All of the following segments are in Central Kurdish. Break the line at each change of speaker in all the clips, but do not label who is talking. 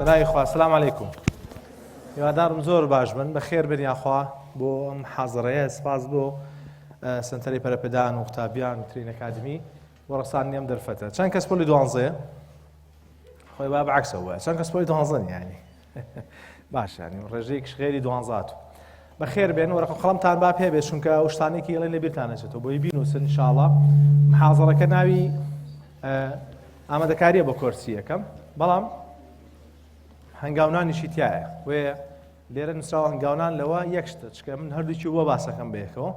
برای خوا سلام علیکم. هیوادارم زۆر باش بن بەخێر بن یاخوا بۆ ئەم حازڕەیە سپاس بۆ سنتەری پەرەپەدان و قوتابیان و ترین ئەکادمی بۆ ڕەساندنی ئەم دەرفەتە. چەند کەس پۆلی دوانزەیە؟ خۆی با بەعەکسەوە وایە. چەند کەس پۆلی دوانزەن یانی؟ باش ینی ڕێژەیەکیش غێری دوانزات. بەخێر بێن وەرەقە قەڵەمتان با پێ بێت چونکە ئەو شتانێکی ئێڵێن لە بیرتان نەچێتەوە بۆی بینووسن ئینشاڵڵا. محازەڕەکە ناوی ئامادەکاریە بۆ کۆرسی یەکەم بەڵام هەنگاونانیشی تایە وێ لێرە نووسراوە هەنگاونان لەوە یەک شتە چکە من هەردووکی بۆ باسەکەم بەیەکەوە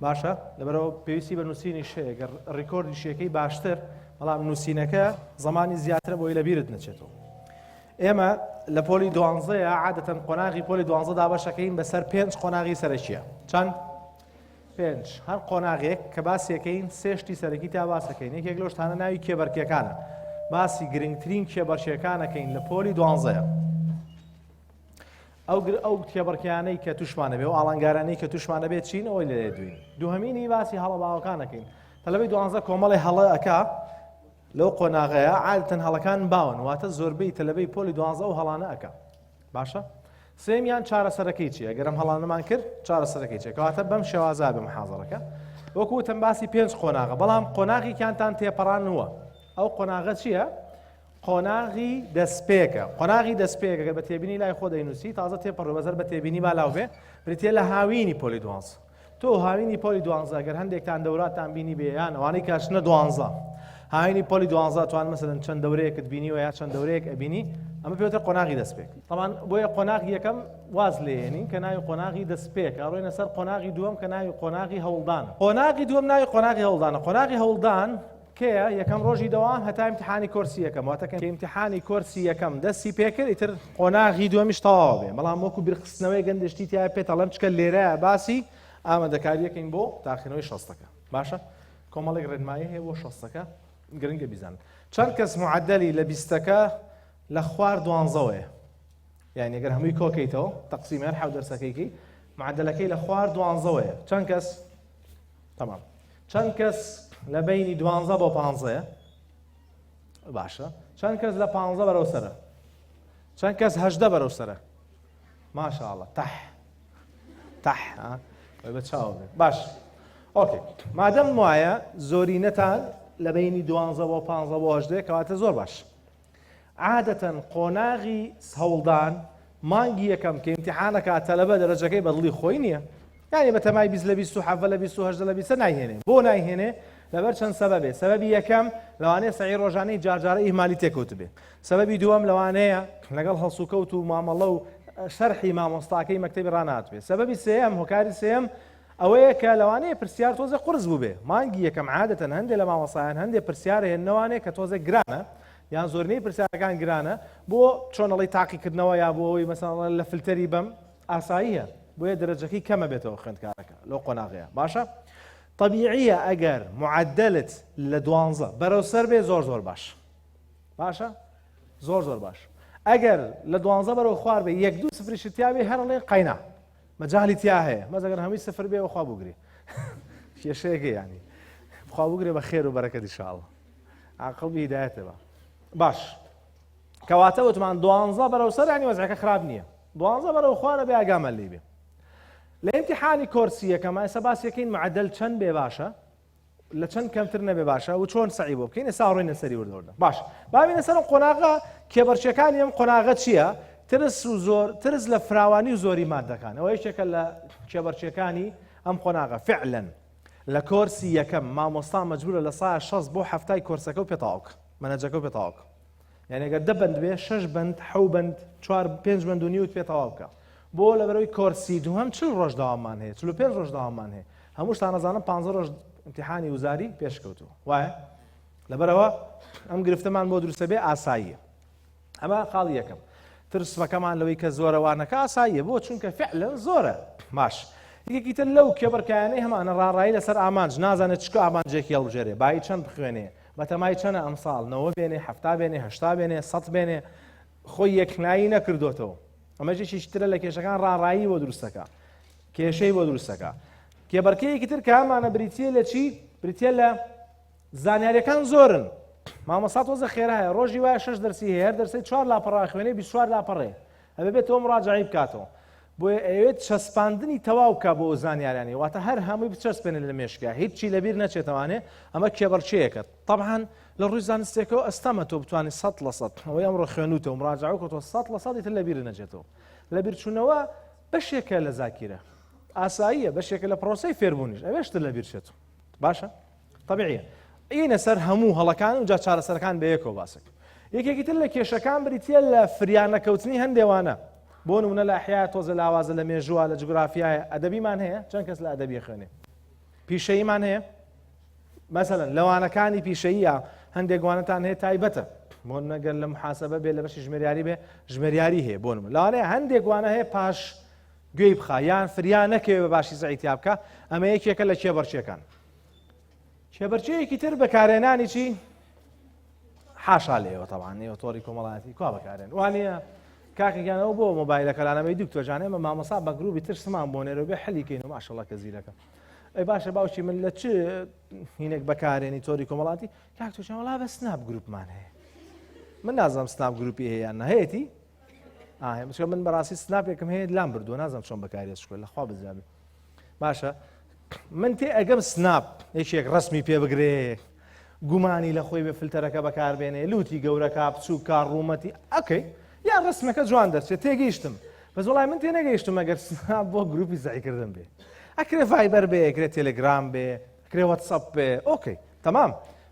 باشە لەبەرەوە پێویستی بە نووسینی شەیە گەر ڕیکۆردی شیەکەی باشتر بەڵام نووسینەکە زمانی زیاترە بۆی لە بیرت نەچێتەوە. ئێمە لە پۆلی دوانزەیە عادەتەن قۆناغی پۆلی دوانزەدا بەشەکەین بەسەر 5 قۆناغی سەرەکیە. چەند؟ 5 هەر قۆناغێک کە باسیەکەین سێشتی سەرەکی تا باسەکەین. یەکێک لەو شتانە ناوی کێبەرکیەکانە. باسی گرنگترین کێبەرچیەکانەکەین لە پۆلی دوانزەیە. ئەو کێبەرکیانەی کە توشمانە بێ و ئاڵنگارانەی کە توشمانە بێت چین ئەوەی لێ دوین. دووهەمینی باسی هەڵە باوەکانەکەین. تەلەبەی دوانزە کۆمەڵی هەڵە ئەکا لەو قۆناغەیە عادەتەن هەڵەکان باون واتە زۆربەی تەلەبەی پۆلی دوانزە و هەڵانە ئەکا. باشە؟ سێمیان چارەسەرەکەی چییە؟ گەرم هەڵانەمان کرد چارەسەرەکەی چیە؟ کەواتە بەم شێوازە بە محازەڕەکە. وەکو وتم باسی 5 قۆناغە بەڵام قۆناغێکیانتان تێپەڕانەوە. ئەو قۆناغە چییە؟ قۆناغی دەستپێکە. قۆناغی دەستپێکە گەر بە تێبینی لای خۆ دەینووسی تازە تێپەڕۆ بەزەر بە تێبینی بالاو بێ بریتێ لە هاوینی پۆلی دوانزە. تۆ هاوینی پۆلی دوانزە گەر هەندێکتان دەوراتان بینی بێ یان ئەوانەی کاشنە دوانزە هاوینی پۆلی دوانزە توان مەسەلەن چەند دەورەیەکت بینیوە یا چەند دەورەیەک ئەبینی ئەمە پێوتر قۆناغی دەستپێک. طبعاً بۆیە قۆناغی یەکەم واز لێنین کە ناوی قۆناغی دەستپێک ئەڕۆینە سەر قۆناغی دووەم کە ناوی قۆناغی هەوڵدان. قۆناغی دووەم ناوی قۆناغی هەوڵدانە. قۆناغی هەوڵدان کەیە یەکەم ڕۆژی دەوام هەتا ئیمتیحانی کۆرسی یەکەم واتە کە ئیمتیحانی کۆرسی یەکەم دەستی پێکرد ئیتر قۆناغی دووەمیش تەواو بێ. بەڵام وەکو بیرخستنەوەی گەندشتی تیا پێت ئەڵێم چکە لێرەیە باسی ئامادەکاریەکەین بۆ تاقینەوەی 60ەکە. باشە؟ کۆمەڵێک ڕێنمایی هەیە بۆ 60ەکە گرنگە بیزانن. چەند کەس معدەلی لە 20ەکە لە خوار دوانزەوەیە. یعنی ئەگەر هەمووی کۆکەیتەوە تەقسیمێر حەوت دەرسەکەیکی معدەلەکەی لە خوار دوانزەوەیە. چەند کەس؟ تەمام. چەند کەس لە بینی 12 بۆ 15ەیە؟ باشە. چەند کەس لە 15 بەرەو سەرە؟ چەند کەس 18 بەرەو سەرە؟ ماشاءڵڵە تەح بە چاو بێت. باش. ئۆکێ. مادەم وایە زۆرینەتان لە بینی 12 بۆ 15 بۆ 18 کەواتە زۆر باش. عادەتەن قۆناغی هەوڵدان مانگی یەکەم کە ئیمتیحانەکە تەلەبە دەرەجەکەی بەدڵی خۆی نییە. یعنی بە تەمای 20 لە 27 لە 28 لە 20 نایهێنێ. بۆ نایهێنێ؟ لەبەر چەند سەبەبێ. سەبەبی یەکەم لەوانەیە سەعی ڕۆژانەی جارجارە ئیهمالی تێکەوت بێ. سەبەبی دووەم لەوانەیە لەگەڵ هەڵسوکەوت و مامەڵە و شەرحی مامۆستاکەی مەکتەبی ڕانات بێ. سەبەبی سێەم هۆکاری سێەم ئەوەیە کە لەوانەیە پرسیار تۆزە قورس بوو بێ. مانگی یەکەم عادەتەن هەندێک لە مامۆستایان هەندێک پرسیار هێننەوانەیە کە تۆزە گرانە یان زۆرینەی پرسیارەکان گرانە بۆ چۆنەڵی تاقیکردنەوە یا بۆ ئەوی مەسەڵەن لە فلتەری بەم ئاساییە بۆیە دەرەجەکەی کەمە بێتەوە خوێندکارەکە لەو قۆناغەیە. باشە؟ طبیعیە ئەگەر معدەلت لە 12 بەرەو سەر بێ زۆر باش. باشە؟ زۆر باش. ئەگەر لە 12 بەرەو خوار بێ 1-2 سفریشت تیا بێ هەرڵێ قەینا مەجالی تیا هەیە. مەزەگەر هەمووی سفر بێ وەخوا بگرێ. کێشەیەکە یانی. بخوا بگرێ بە خێر و بەرەکەت ئینشاءڵڵا. عاقڵبی هیدایەتەوە. باش. کەواتە وتمان 12 بەرەو سەر یانی وەزعەکە خراپ نییە. 12 بەرەو خوارە بێ ئاگامە لێ بێ. لە ئیمتیحانی کۆرسی یەکەمە ئێستا باسیەکەین معدەل چەند بێ باشە لە چەند کەمتر نەبێ باشە و چۆن سەعی بۆ بکەین. ئێستا ڕۆینە سەری وردەوردە. باش. بابینە سەر قۆناغە کێبەرچیەکانی ئەم قۆناغە چییە؟ ترس لە فراوانی و زۆری مادەکان. ئەوە یەکێکە لە کێبەرچیەکانی ئەم قۆناغە. فعلاً لە کۆرسی یەکەم مامۆستا مەجبورە لە ساعە 6 بۆ 7 کۆرسەکە و پێتاوک مەنهەجەکە و پێتاوک. یعنی ئەگەر 10 بەند بێ 6 بەند 7 بەند 4-5 بەند و نیوت پێتاوا بکە. بۆ لەبەرەوەی کۆرسی دووەم 40 ڕۆژ داوامان هەیە 45 ڕۆژ داوامان هەیە. هەموو شتان نەزانم 15 ڕۆژ ئیمتیحانی وزاری پێشکەوتووە. وایە؟ لەبەرەوە ئەم گرفتەمان بۆ دروستە بێ ئاساییە. ئەمە خاڵی یەکەم. ترسمەکەمان لەوەی کە زۆرەوانەکە ئاساییە بۆ چونکە فعلا زۆرە. باش. یەکێکی تر لەو کێبەرکایانەی هەمانە ڕاڕایی لەسەر ئامانج نازانێت چکە ئامانجێکی هەڵبژێرێ بای چەند بخوێنێ بەتەمای چەنە ئەمساڵ 90 بێنێ 70 بێنێ 80 بێنێ 100 بێنێ خۆی یەکنایی نەکردوتەوە. ئەمەژێکی ترە لە کێشەکان ڕاڕایی بۆ دروستەکە کێشەی بۆ دروستەکە. کێبەرکەیەکی تر کە ئەمانە بریتیە لە چی؟ بریتیە لە زانیاریەکان زۆرن. مامۆستا تۆزە خێرا هەیە ڕۆژی وایە 6 دەرسی هەیە هەر دەرسی 4 لاپەڕا خوێنێ 24 لاپەڕێ ئەبێ بێت تۆ مراجعەی بکاتەوە بۆیە ئەوێت چەسپاندنی تەواو بکە بۆ زانیاریانی واتە هەر هەمووی بچەسپێنێت لە مێشکە هیچی لەبیر نەچێتەوانێ ئەمە کێبەرچەیەکە طبعاً لە ڕووی زانستێکەوە ئەستەمە تۆ بتوانانی 100% ئەوەی ئەمڕۆ خوێنوتەوە مراجعە کە تۆ 100% ئیتر لەبیر نەچێتەوە لەبیر چوونەوە بەشێکە لە زاکیرە ئاساییە بەشێکە لە پرۆسەی فێربوونیش ئەوێشتر لەبیر چێتەوە باشە طبیعیە ئینە سەر هەموو هەڵەکان و جا چارەسەرەکان بەیەکەوە باسک یەکێکی تر لە کێشەکان بریتە لە فریانەکەوتنی هەندێوانە بۆ نمونە لە ئەحیا تۆزە لاوازە لە مێژووە لە جوگرافیایە ئەدەبیمان هەیە چەند کەس لە ئەدەبی خوێنێ پیشەییمان هەیە مەسەلەن لەوانەکانی پیشەییە هەندێک وانەتان هەیە تایبەتە بۆ نەگەر لە محاسبە بێ لە بەشی ژمێریاری بێ ژمێریاری هەیە بۆ نمونە لەوانەیە هەندێک وانە هەیە پاش گوێی بخا یان فریان نەکەوێ بە باشی زەعیتیا بکە ئەمە یەکێکە لە کێبەرچیەکان کێبەرچەیەکی تر بەکارهێنانی چی حاشا لێەوە تەوان نێوەتۆری کۆمەڵایەتی کوا بەکارێن وانە کاکەگیانەوە بۆ مۆبایلەکە لانەمەی دکتۆرجانێ مە مامۆستا بە گروپی ترسمان بۆ نێرەوە بێ حەلیکەین و ماشەڵڵا کە زیرەکە ئەی باشە باوکی من لە چ هینێک بەکارێنی تۆری کۆمەڵاتی کاک تۆ وەڵا بە سناب گروپمان هەیە من نازانم سناب گروپی هەیە یان نەهەیەتی چکە من بەڕاستی سناپێکم هەیە لام بردووە نازانم چۆن بەکارێت شکۆی لەخوا بزانێ باشە من تێ ئەگەم سناپ یەکێک ڕسمی پێ بگرێ گومانی لە خۆی بە فلتەرەکە بەکاربێنێ لوتی گەورەکە بچوو کار ڕوومەتی ئەکەی یان ڕسمەکە جوان دەرچێت تێگەیشتم بەس وەڵای من تێ نەگەیشتم ئەگەر سناپ بۆ گروپی زایکردن بێ ئەکرێ ڤایبەر بێ ئەکرێت تێلەگرام بێ ئەکرێ وەتسەپ بێ ئۆکەی تەمام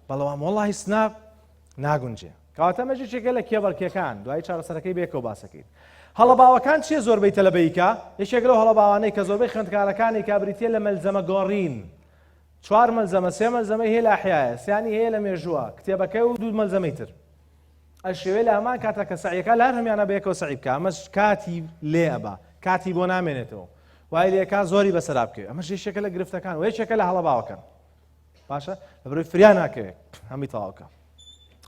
بەڵام وەڵای سناپ ناگونجێ کەواتە مەژێکێکە لە کێبەرکیەکان دوای چارەسەرەکەی بێکەوە باسەکەین هەڵەباوەکان چیە زۆربەی تەلەبەیکە یەکێک لەو هەڵەباوانەی کە زۆربەی خوێندکارەکانی کابریتە لە مەلزەمە گۆڕین 4 مەلزەمە 3 مەلزەمەی هەیە لە ئەحیایە سیانی هەیە لە مێژووە کتێبەکەی و 2 مەلزەمەی تر ئەشێوێ لە هەمان کاتە کە سەعیەکە لە هەر هەمیانە بەیەکەوە سەعی بکە ئەمەش کاتی لێ ئەبا کاتی بۆ نامێنێتەوە وای لێکا زۆری بەسەرا بکەوێت ئەمەش یەکێکە لە گرفتەکان و یەکێکە لە هەڵەباوەکان باشە لە بەروی فریان ناکەوێت هەمی تەواوکە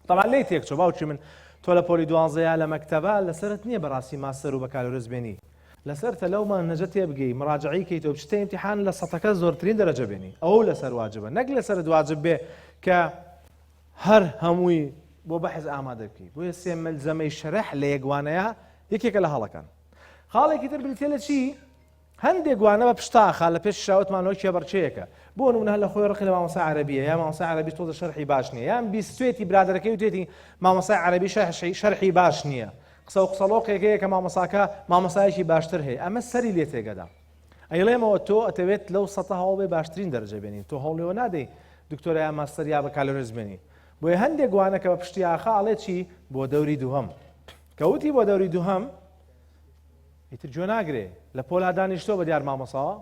طبعا لێی تێکچۆ باوکی من تۆ لە پۆلی 12 لە مەکتەبە لەسەرت نییە بەڕاستی ماستەر و بەکالۆرز بێنی لەسەرتە لەومان نەجە تێبگەی مراجعی کەیتەوە بچتە ئیمتیحان لە سەتەکە زۆرترین دەرەجە بێنی ئەوە لەسەر واجبە نەک لەسەر واجب بێ کە هەر هەمووی بۆ بەحث ئامادە بکەی بۆیە 3 مەلزەمەی شەرح لە یەکوانەیە یەکێکە لە هەڵەکان خاڵێکی تر بریتێ لە چی هەندێک وانە بە پشتاخە لە پێش شاوتمانەوە کێبەرچەیەکە بۆ نمونە لە خۆی ڕقی لە مامۆستا عەرەبیە یا مامۆستا عەرەبی تۆزە شەرحی باش نییە یان بیستوێتی برادەرەکەی و توێتی مامۆستای عەرەبی شەرحی باش نییە قسە و قسەڵۆقێکەیە کە مامۆستاکە مامۆستایەکی باشتر هەیە ئەمە سەری لێ تێگەدا ئەیڵێمەوە تۆ ئەتەوێت لەو سەتە هەوڵ بێ باشترین دەرەجە بێنی تۆ هەوڵێەوە نادەی دکتۆرە یا ماستەر یا بەکالۆرز بێنی بۆیە هەندێک وانە کە بە پشتی ئاخا ئەڵێ چی بۆ دەوری دووهەم کەوتی بۆ دەوری دووهەم ئیتر جۆ ناگرێ لە پۆلا دانیشتۆ بە دیار مامۆساوە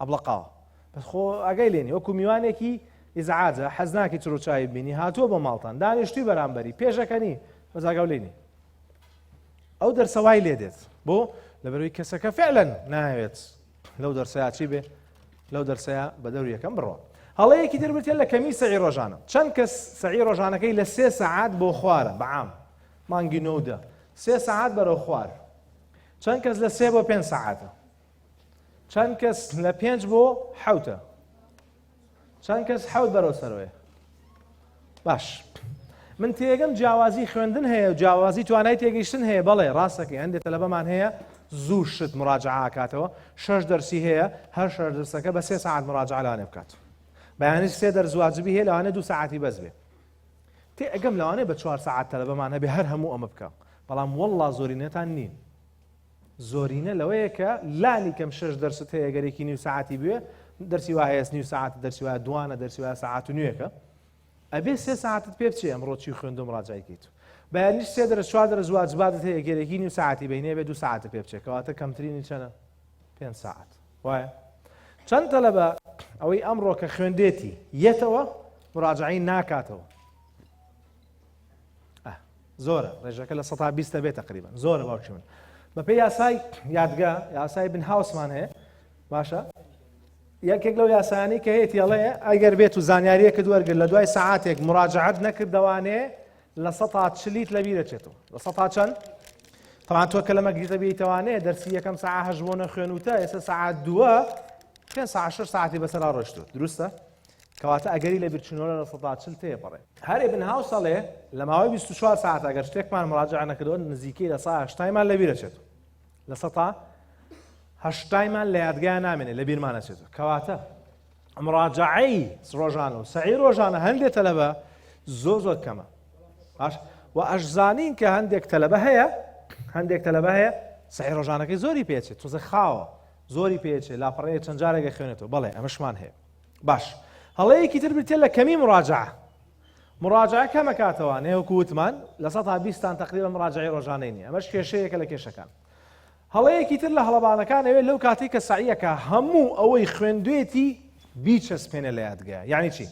ئەبڵقاوە بەس خۆ ئەگەی لێنی وەکو میوانێکی ئیزعاجە حەزناکی چڕوچاوی بینی هاتووە بە ماڵتان دانیشتوی بەرامبەری پێشەکەنی بەزاگەو لێنی ئەو دەرسەوای لێ دێت بۆ لەبەروی کەسەکە فعلەن ناوێت لەو دەرسەیە چی بێ لەو دەرسەیە بە دەوری یەکەم بڕۆ هەڵەیەکی تر بێت لە کەمی سەعی ڕۆژانە چەند کەس سەعی ڕۆژانەکەی لە 3 سەعات بۆ خوارە بەعام مانگی 9 3 سەعات بەرەو خوار چەند کەس لە 3 بۆ 5 سەعاتە چەند کەس لە 5 بۆ 7 چەند کەس 7 بەرەو سەرەوەیە باش من تێگەم جیاوازی خوێندن هەیە و جیاوازی توانای تێگەیشتن هەیە بەڵێ ڕاستەکەی هەندێک تەلەبەمان هەیە زوو شت مراجعە کاتەوە 6 دەرسی هەیە هەر 6 دەرسەکە بە 3 ساعت مراجعە لەوانێ بکات بەیانش 3 دەرس واجبی هەیە لەوانێ 2 ساعتی بەس بێ تێگەم لەوانێ بە 4 ساعت تەلەبەمان هەبێ هەر هەموو ئەمە بکە بەڵام وەڵڵا زۆرینەتان نین زۆرینە لەوەیە کە لانی کەم 6 دەرست هەیە گەرێکی نیو ساعتی بوێ دەرسی وایە نیو ساعت دەرسی وایە دوانە دەرسی وایە ساعت و نوێکە ئەبێ 3 ساعتت پێ بچێ ئەمڕۆ چی خوێندوم ڕاجایکەیت بەیانیش 3 دەرس 4 دەرس واجباتت هەیە گەرێکی نیو ساعتی بینێ بێ 2 ساعت پێ بچێت کەواتە کەمترینی چەنە 5 ساعت وایە چەند تەلەبە ئەوەی ئەمڕۆ کە خوێندێتی یەتەوە مراجعەی ناکاتەوە زۆرە ڕێژەکە لە 120 بێت تقریبا زۆرە باوکی من بەپێی یاسای یادگا یاسای بن هاوسمان هەیە باشە یەکێک لەو یاسایانی کە هەیەی ئەڵێ ئەگەر بێت و زانیاریەکە دووەرگر لە دوای سەعاتێک مراجعەت نەکردەوانێ لە 140 لەبیرە چێتەوە لە 100 چەند تەمان تۆ کە لەمە گریتە بیتەوانێ دەرسی یەکەم سەعات 8 بۆ نەخوێنوتە ئێستا سەعات 2 5 ساعت 6 ساعتی بەسەرا ڕۆشتوە دروستە کەواتە ئەگەری لە بیرچوونەوە لە 140 تێپەڕێ. هەر ئیبن هاوسەڵێ لە ماوەی 24 ساعت ئەگەر شتێکمان مراجعە نەکردەوە نزیکەی لە 180مان لە بیرەچێت لە 180مان لە یادگایە نامێنێت لە بیرمان نەچێتەوە. کەواتە مراجعەی ڕۆژانە و سەعی ڕۆژانە هەندێک تەلەبە زۆر کەمە. باش و ئەشزانین کە هەندێک تەلەبە هەیە سەعی ڕۆژانەکەی زۆری پێچێت تۆزە خاوە زۆری پێچێت لاپەڕەیە چەند جارێک خوێنێتەوە. بەڵێ ئەمەشمان هەیە. باش هەڵەیەکی تر بتێت لە کەمی مراجعە کەمە کاتەوە نێوەکو وتمان لە 120 تقریبا مراجعی ڕۆژانەی نیە. ئەمەش کێشەیەکە لە کێشەکان. هەڵەیەکی تر لە هەڵەبانەکان ئەوێ لەو کاتی کە سعیەکە هەموو ئەوەی خوێندوێتی بیچەسپێنە لە یادگایە. یعنی چی؟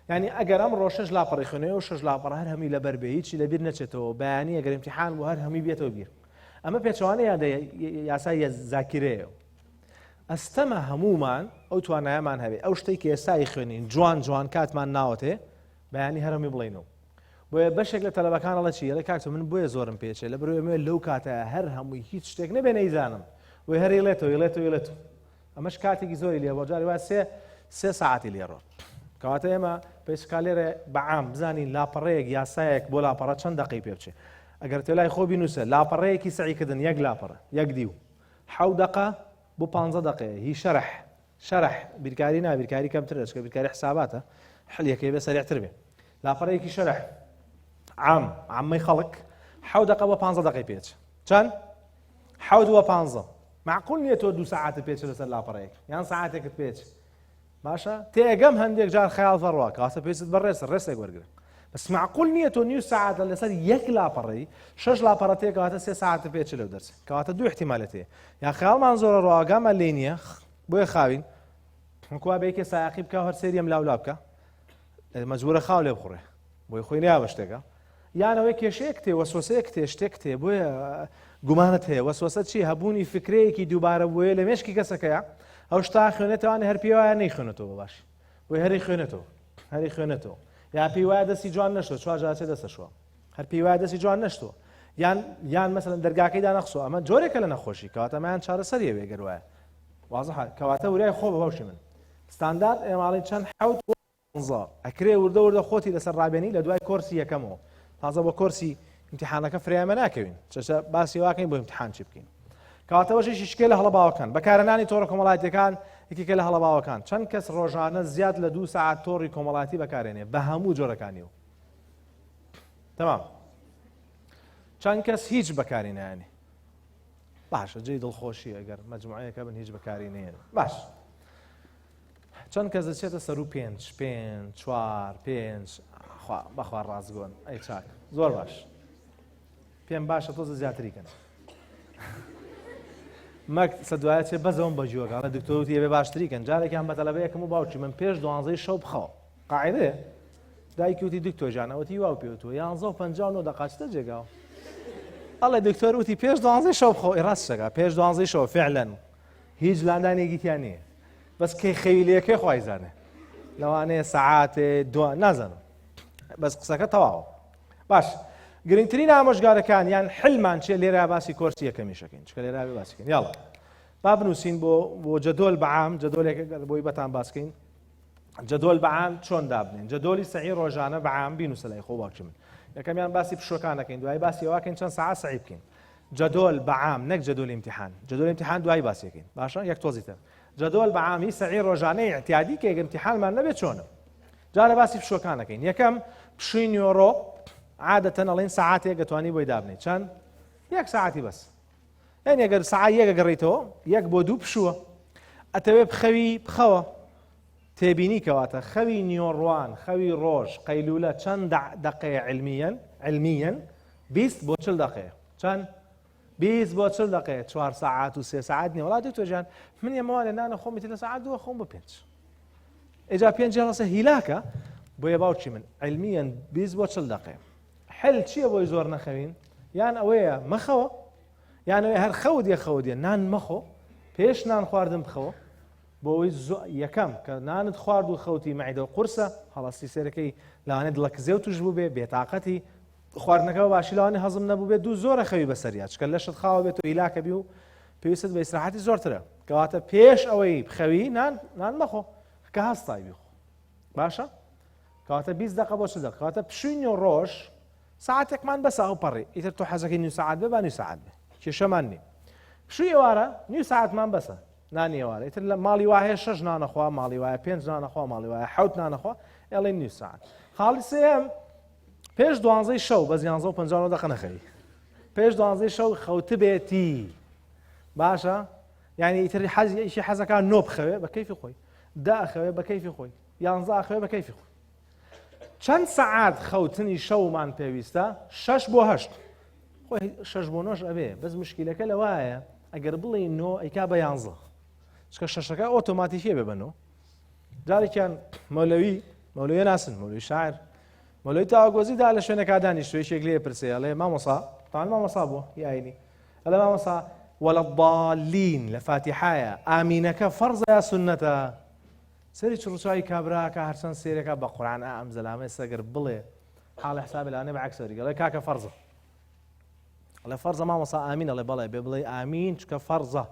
یعنی ئەگەر ئەم ڕۆ 6 لاپەڕی خوێنێ و 6 لاپەڕ هەر هەمی لەبەر بێ هیچی لەبیر نەچێتەوە بەیانی ئەگەر ئیمتیحان بوو هەر هەمی بێتەوە بیر. ئەمە پێچەوانەی یاسای زاکرەیە. ئەستەمە هەمومان ئەو توانایەمان هەبێ ئەو شتێک کە ئێستای خوێنین جوان کاتمان ناوەتێ بەیانی هەرمی بڵێنەوە. بۆیە بەشێک لە تەلەبەکانەڵە چی ئەڵێ کاکتۆ من بۆیە زۆرم پێچێ لە بەرەوەی لەو کاتە هەر هەمووی هیچ شتێک نەبێ نەیزانم بۆی هەر ئێڵێتەوە. ئەمەش کاتێکی زۆری لێ بۆ جاری وا سێ ساعتی لێڕۆ. کەواتە ئێمە پێشکالێرە بەعام بزانین لاپەڕەیەک یاسایەک بۆ لاپەڕە چەند دقی پێ بچێ. ئەگەر تێلای خۆ بینوسە لاپەڕەیەکی سعیکردن یەک لاپەڕە یەک دیو 7 دقە بۆ 15 دقەیە هی شەرح بیرکاری بیرکاری کەمتر دەچکە بیرکاری حساباتە حلیەکەی بە سەریعتر بێ. لاپەڕەیەکی شەرح عامەی خەڵک 7 دقە بۆ 15 دقی پێچ چەند 7 و 15 معقول نییە تۆ 2 ساعت پێچ لەسەر لاپەڕەیەک یان ساعتێکت پێچ. باشە تێگەم هەندێک جار خەیاڵ فەڕوا کەواتە پێست بەڕێز ڕێسێک وەرگرە. بەس معقول نییە تۆ نیو ساعت لەسەر یەک لاپەڕی 6 لاپەڕە تێکەواتە 3 ساعت پێچ لەو دەرس. کەواتە دوو احتیمالەت هەیە. یا خەیاڵمان زۆرە ڕواگامە لێ نییە بۆیە خاوین وەکوا بەیەکێ سایقی بکە هەر سێریم لاولا بکە مەجبورە خاو لێ بخوڕێ بۆی خۆی نیا بە شتێکە. یانەوەی کێشەیەک تێ وەسوسەیەک تێ شتێک تێ بۆیە گومانت هەیە. وەسوسە چی؟ هەبوونی فکرەیەکی دووبارە بۆیە لە مێشکی کەسەکەیە ئەو شتا خوێنێتەوەوانە هەر پێی وایە نەیخوێنێتەوە باشی بۆی هەری خوێنێتەوە یا پێی وایە دەستی جوان نەشتۆ چوار جارچێ دەستەشوە هەر پێی وایە دەستی جوان نەشتۆ یان مەسەلەن دەرگاکەیدا نەخسۆ. ئەمە جۆرێکە لە نەخۆشی کەواتە ئەمەیان چارەسەریە وێگەر وایە وازەحە. کەواتە وریای خۆ بە بەوشی من ستاندارد ئێماڵی چەند 15 ئەکرێ وردە خۆتی لەسەر ڕابێنی لە دوای کۆرسی یەکەمەوە تازە بۆ کۆرسی امتحانەکە فریامە ناکەوین چەشە باسی واکەین بۆ امتحان چی بکەین. کەواتەوەشی شکێ لە هەڵەباوەکان بەکارهێنانی تۆڕە کۆمەڵایەتیەکان یەکێکە لە هەڵەباوەکان چەند کەس ڕۆژانە زیاد لە 2 ساعت تۆڕی کۆمەڵایەتی بەکارێنێ بە هەموو جۆرەکانیەوە. تەمام چەند کەس هیچ بەکاری نایێنێ. باشە جێی دڵخۆشی ئەگەر مەجموعەیەکە بن هیچ بەکاری نێن. باش چەند کەس دەچێتە سەر و 5 4 5 بەخوا ڕازگۆن ئەی چاک زۆر باش پێم باشە تۆزە زیاتریکەن مەک سەدوایەت بەزەوم بەجووەکانە دکتۆرتی ئێوێ باشتریکەن جارێکیان بە تەلەبەیەکەم و باوکی من پێش 12 شەو بخەوە قاعدەیە دایکی وتی دکتۆر ئەوتی وا پێوتوە 11:59 دەقاچتە جێگاوە ئەڵێ دکتۆر وتی پێش 12 شەو بخەوە ڕاستەکە پێش 12 شەو فعلەن هیچ لاندانێکیان نییە بەس کەی خەویلەکەی خوای زانێ لەوانەیە سەعاتێ دو نازانم بەس قسەکە تەواوە. باش گرنگترین ئامۆژگارەکان یان حلمان چێ لێرە باسی کۆرسی یەکەمیشەکەین چکە لێرە باسیکەین یاڵە با بنووسین بۆ جەدۆل بەعام جەدۆلێک بۆی بەتان باسکەین جەدۆل بەعام چۆن دابنین جەدۆلی سەعی ڕۆژانە بەعام بینوسە لای خۆ باوکی من یەکەمیان باسی پشوەکانەکەین دوای باسی ئەوەکەین چەند سەعات سەعی بکەین جەدۆل بەعام نەک جەدۆلی امتحان جەدۆلی امتحان دوای باسیەکەین باشە یەک تۆزیتر جەدۆل بەعامی سەعی ڕۆژانەی اعتیادی کە ئەگەر امتحانمان نەبێت چۆنە جارە باسی پشوەکانەکەین یەکەم پشووی نیۆڕۆ عادەتەن ئەڵێن سەعاتێک دەتوانی بۆی دابنێ چەند یەک سەعاتی بەس یعنی ئەگەر سەعات یەک گەڕیتەوە 1 بۆ 2 پشووە ئەتەوێ بخەوی بخەوە تێبینی کەواتە خەوی نیۆڕوان خەوی ڕۆژ قەیلولە چەند دقەیە علمیەن 20 بۆ 40 دقەیە چەند 20 بۆ 40 دقەیە 4 ساعات و 3 ساعت نیە وڵات دکتۆر جان من ئێمەوە لە نانە خۆم لە ساعات 2 خۆم بە 5 ئێجا 5 جەڵەسە هیلاکە بۆیە باوکی من علمیەن 20 بۆ 40 دقەیە حل چییە بۆی زۆر نەخەوین یان ئەوەیە مەخەوە یان ئەوەیە هەر خەودێ نان مەخۆ پێش نان خواردن بخەوە بۆ ئەوەی یەکەم کە نانت خوارد و خەوتی مەعیدە و قورسە هەڵاستی سێرەکەی لەوانێت دڵە کزێ و توش بوو بێ بێتاقەتی خواردنەکەەوە باشی لەوانێ هەزم نەبوو بێت دوو زۆرە خەوی بەسەریا چکە لەشت خاوە بێت و هیلاکە بی و پێویست بە ئیسراحەتی زۆرترە کەواتە پێش ئەوەی بخەوی نان مەخۆ کە هەستای بیخۆ باشە کەواتە 20 دقه بۆ چ دقه کەواتە پشووی نێو ڕۆژ ساعتێکمان بەسە ئەو پەڕی ئیتر تۆ حەزەکەی نیو ساعت بێ با نیو ساعت بێ کێشەمان نیە پشووی ئێوارە نیو ساعتمان بەسە نانی ئێوارە ئیتر لە ماڵی وایە 6 نانەخوا ماڵی وایە 5 نانەخوا ماڵی وایە 7 نانەخوا ئێڵێ نیو ساعت خاڵی سێم پێش 12 شەو بە 11:50 دقه نەخەی پێش 12 شەو خەوت بێتی باشە یعنی ئیتر حەزی حەزەکان نۆ بخەوێ بە کەیفی خۆی دا ئەخەوێ بە کەیفی خۆی 11 ئەخەوێ بە کەیفی خۆی چەند سەعات خەوتنی شەومان پێویستە 6 بۆ 8 خۆی 6 بۆ 9 ئەبێ بەس مشکلەکە لەوایە ئەگەر بڵێ نۆ ئەیکا بە 11 چکە شەشەکە ئۆتۆماتیکیە بێ بەنۆ جارێکیان مەولەوی ناسن مەولەوی شاعر مەولەوی تاوەگۆزیدا لە شوێنێکا دانیشتووە یەکێک لێ پرسێ ئەڵێ مامۆسا تاوان مامۆسا بووە یاینی ئەڵێ مامۆسا وەلەضالین لە فاتیحایە ئامینەکە فەرزە یا سونەتە سەری چڕوچاوی کابراکە هەرچەند سێرێکە بە قورئان ئەم زەلامەی سەگەر بڵێ حاڵی حسابی لەوانەیە بەعەکس وەرگێ ئەڵێ کاکە فەرزە ئەڵێ فەرزە مامۆسا ئامین ئەڵێ بەڵێ بێ بڵێ ئامین چکە فەرزە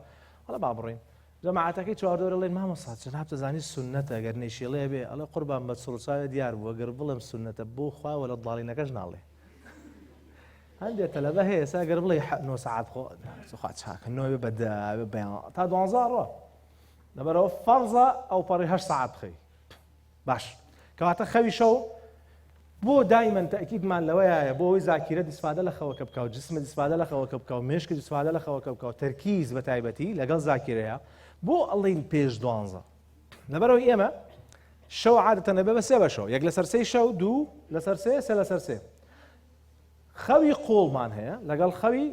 ئەڵێ با بڕۆین جەماعەتەکەی چواردۆرە ئەڵێن مامۆسا جەناب دەزانی سونەتە ئەگەر نەیشێڵێ بێ ئەڵێ قوربان بە چڕوچاوی دیار بووە گەر بڵێم سونەتە بۆ خوا وەلەضالینەکەش ناڵێ هەندێک تەلەبە هەیە ئێستا ئەگەر بڵێ 9 ساعت خۆ خوا چاکە نۆ بێ بەدا بەیان تا 12 ڕۆ لەبەرەوە فەرزە ئەو پەڕی 8 ساعت بخەی باش کەواتە خەوی شەو بۆ دایمەن تەئکیدمان لەوەیە بۆ ئەوەی زاکیرەت ئیسفادە لە خەوەکە بکە و جسمت ئیسفادە لە خەوەکە بکە و مێشکت ئیسفادە لە خەوەکە بکە و تەرکیز بە تایبەتی لەگەڵ زاکیرەیە بۆ ئەڵێن پێش 12 لەبەرەوەی ئێمە شەو عادەتەن دەبێ بە سێ بەشەوە یەک لەسەر سێی شەو دوو لەسەر سێ سێ لەسەر سێ خەوی قوڵمان هەیە لەگەڵ خەوی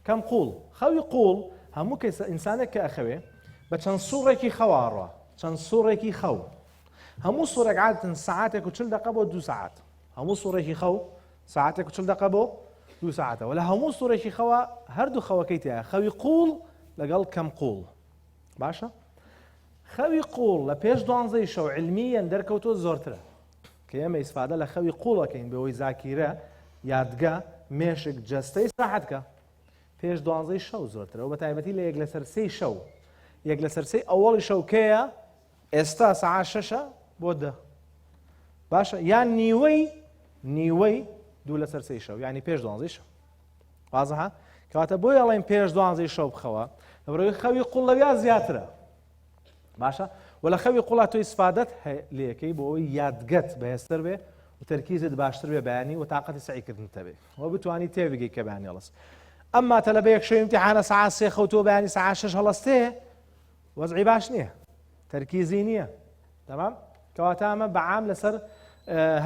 کەم قوڵ خەوی قوڵ هەموو کەس ئینسانێک کە ئەخەوێ بە چەند سوڕێکی خەواڕە چەند سوڕێکی خەو هەموو سوڕێک عادەتەن سەعاتێک و 40 دقه بۆ 2 ساعت هەموو سوڕێکی خەو ساعتێک و 40 دقه بۆ 2 ساعتەوە لە هەموو سوڕێکی خەوە هەردوو خەوەکەی تایە خەوی قوڵ لەگەڵ کەم قوڵ باشە خەوی قوڵ لە پێش 12 شەو علمیەن دەرکەوتۆ زۆرترە کە ئێمە ئیسفادە لە خەوی قوڵەکەین بەوەی زاکیرە یادگە مێشک جەستەی ساحەتکە پێش 12 شەو زۆرترە و بە تایبەتی لە یەک لەسەر سێی شەو یەک لەسەر سێی ئەوەڵی شەوکەیە ئێستا سەعات 6 بۆ 10 باشە یان نیوەی دوو لەسەر سێی شەو یعنی پێش 12 شەو وازەها کەواتە بۆی ئەڵێن پێش 12 شەو بخەوە لەبەرەوەی خەوی قوڵ لەویا زیاترە باشە و لە خەوی قوڵا تۆ ئیسفادەت لێەکەی بۆ ئەوەی یادگەت بەهێزتر بێ و تەرکیزت باشتر بێ بەیانی و تااقەتی سعیکردنتە بێ و بتوانی تێبگەی کە بەیانی هەڵەست ئەمما تەلەبەیەک شەوی ئیمتیحانە سەعات 3 خەوتووە بەیانی سەعات 6 هەڵەستێ وەزعی باش نییە تەرکیزی نییە تەمام کەواتە ئەمە بەعام لەسەر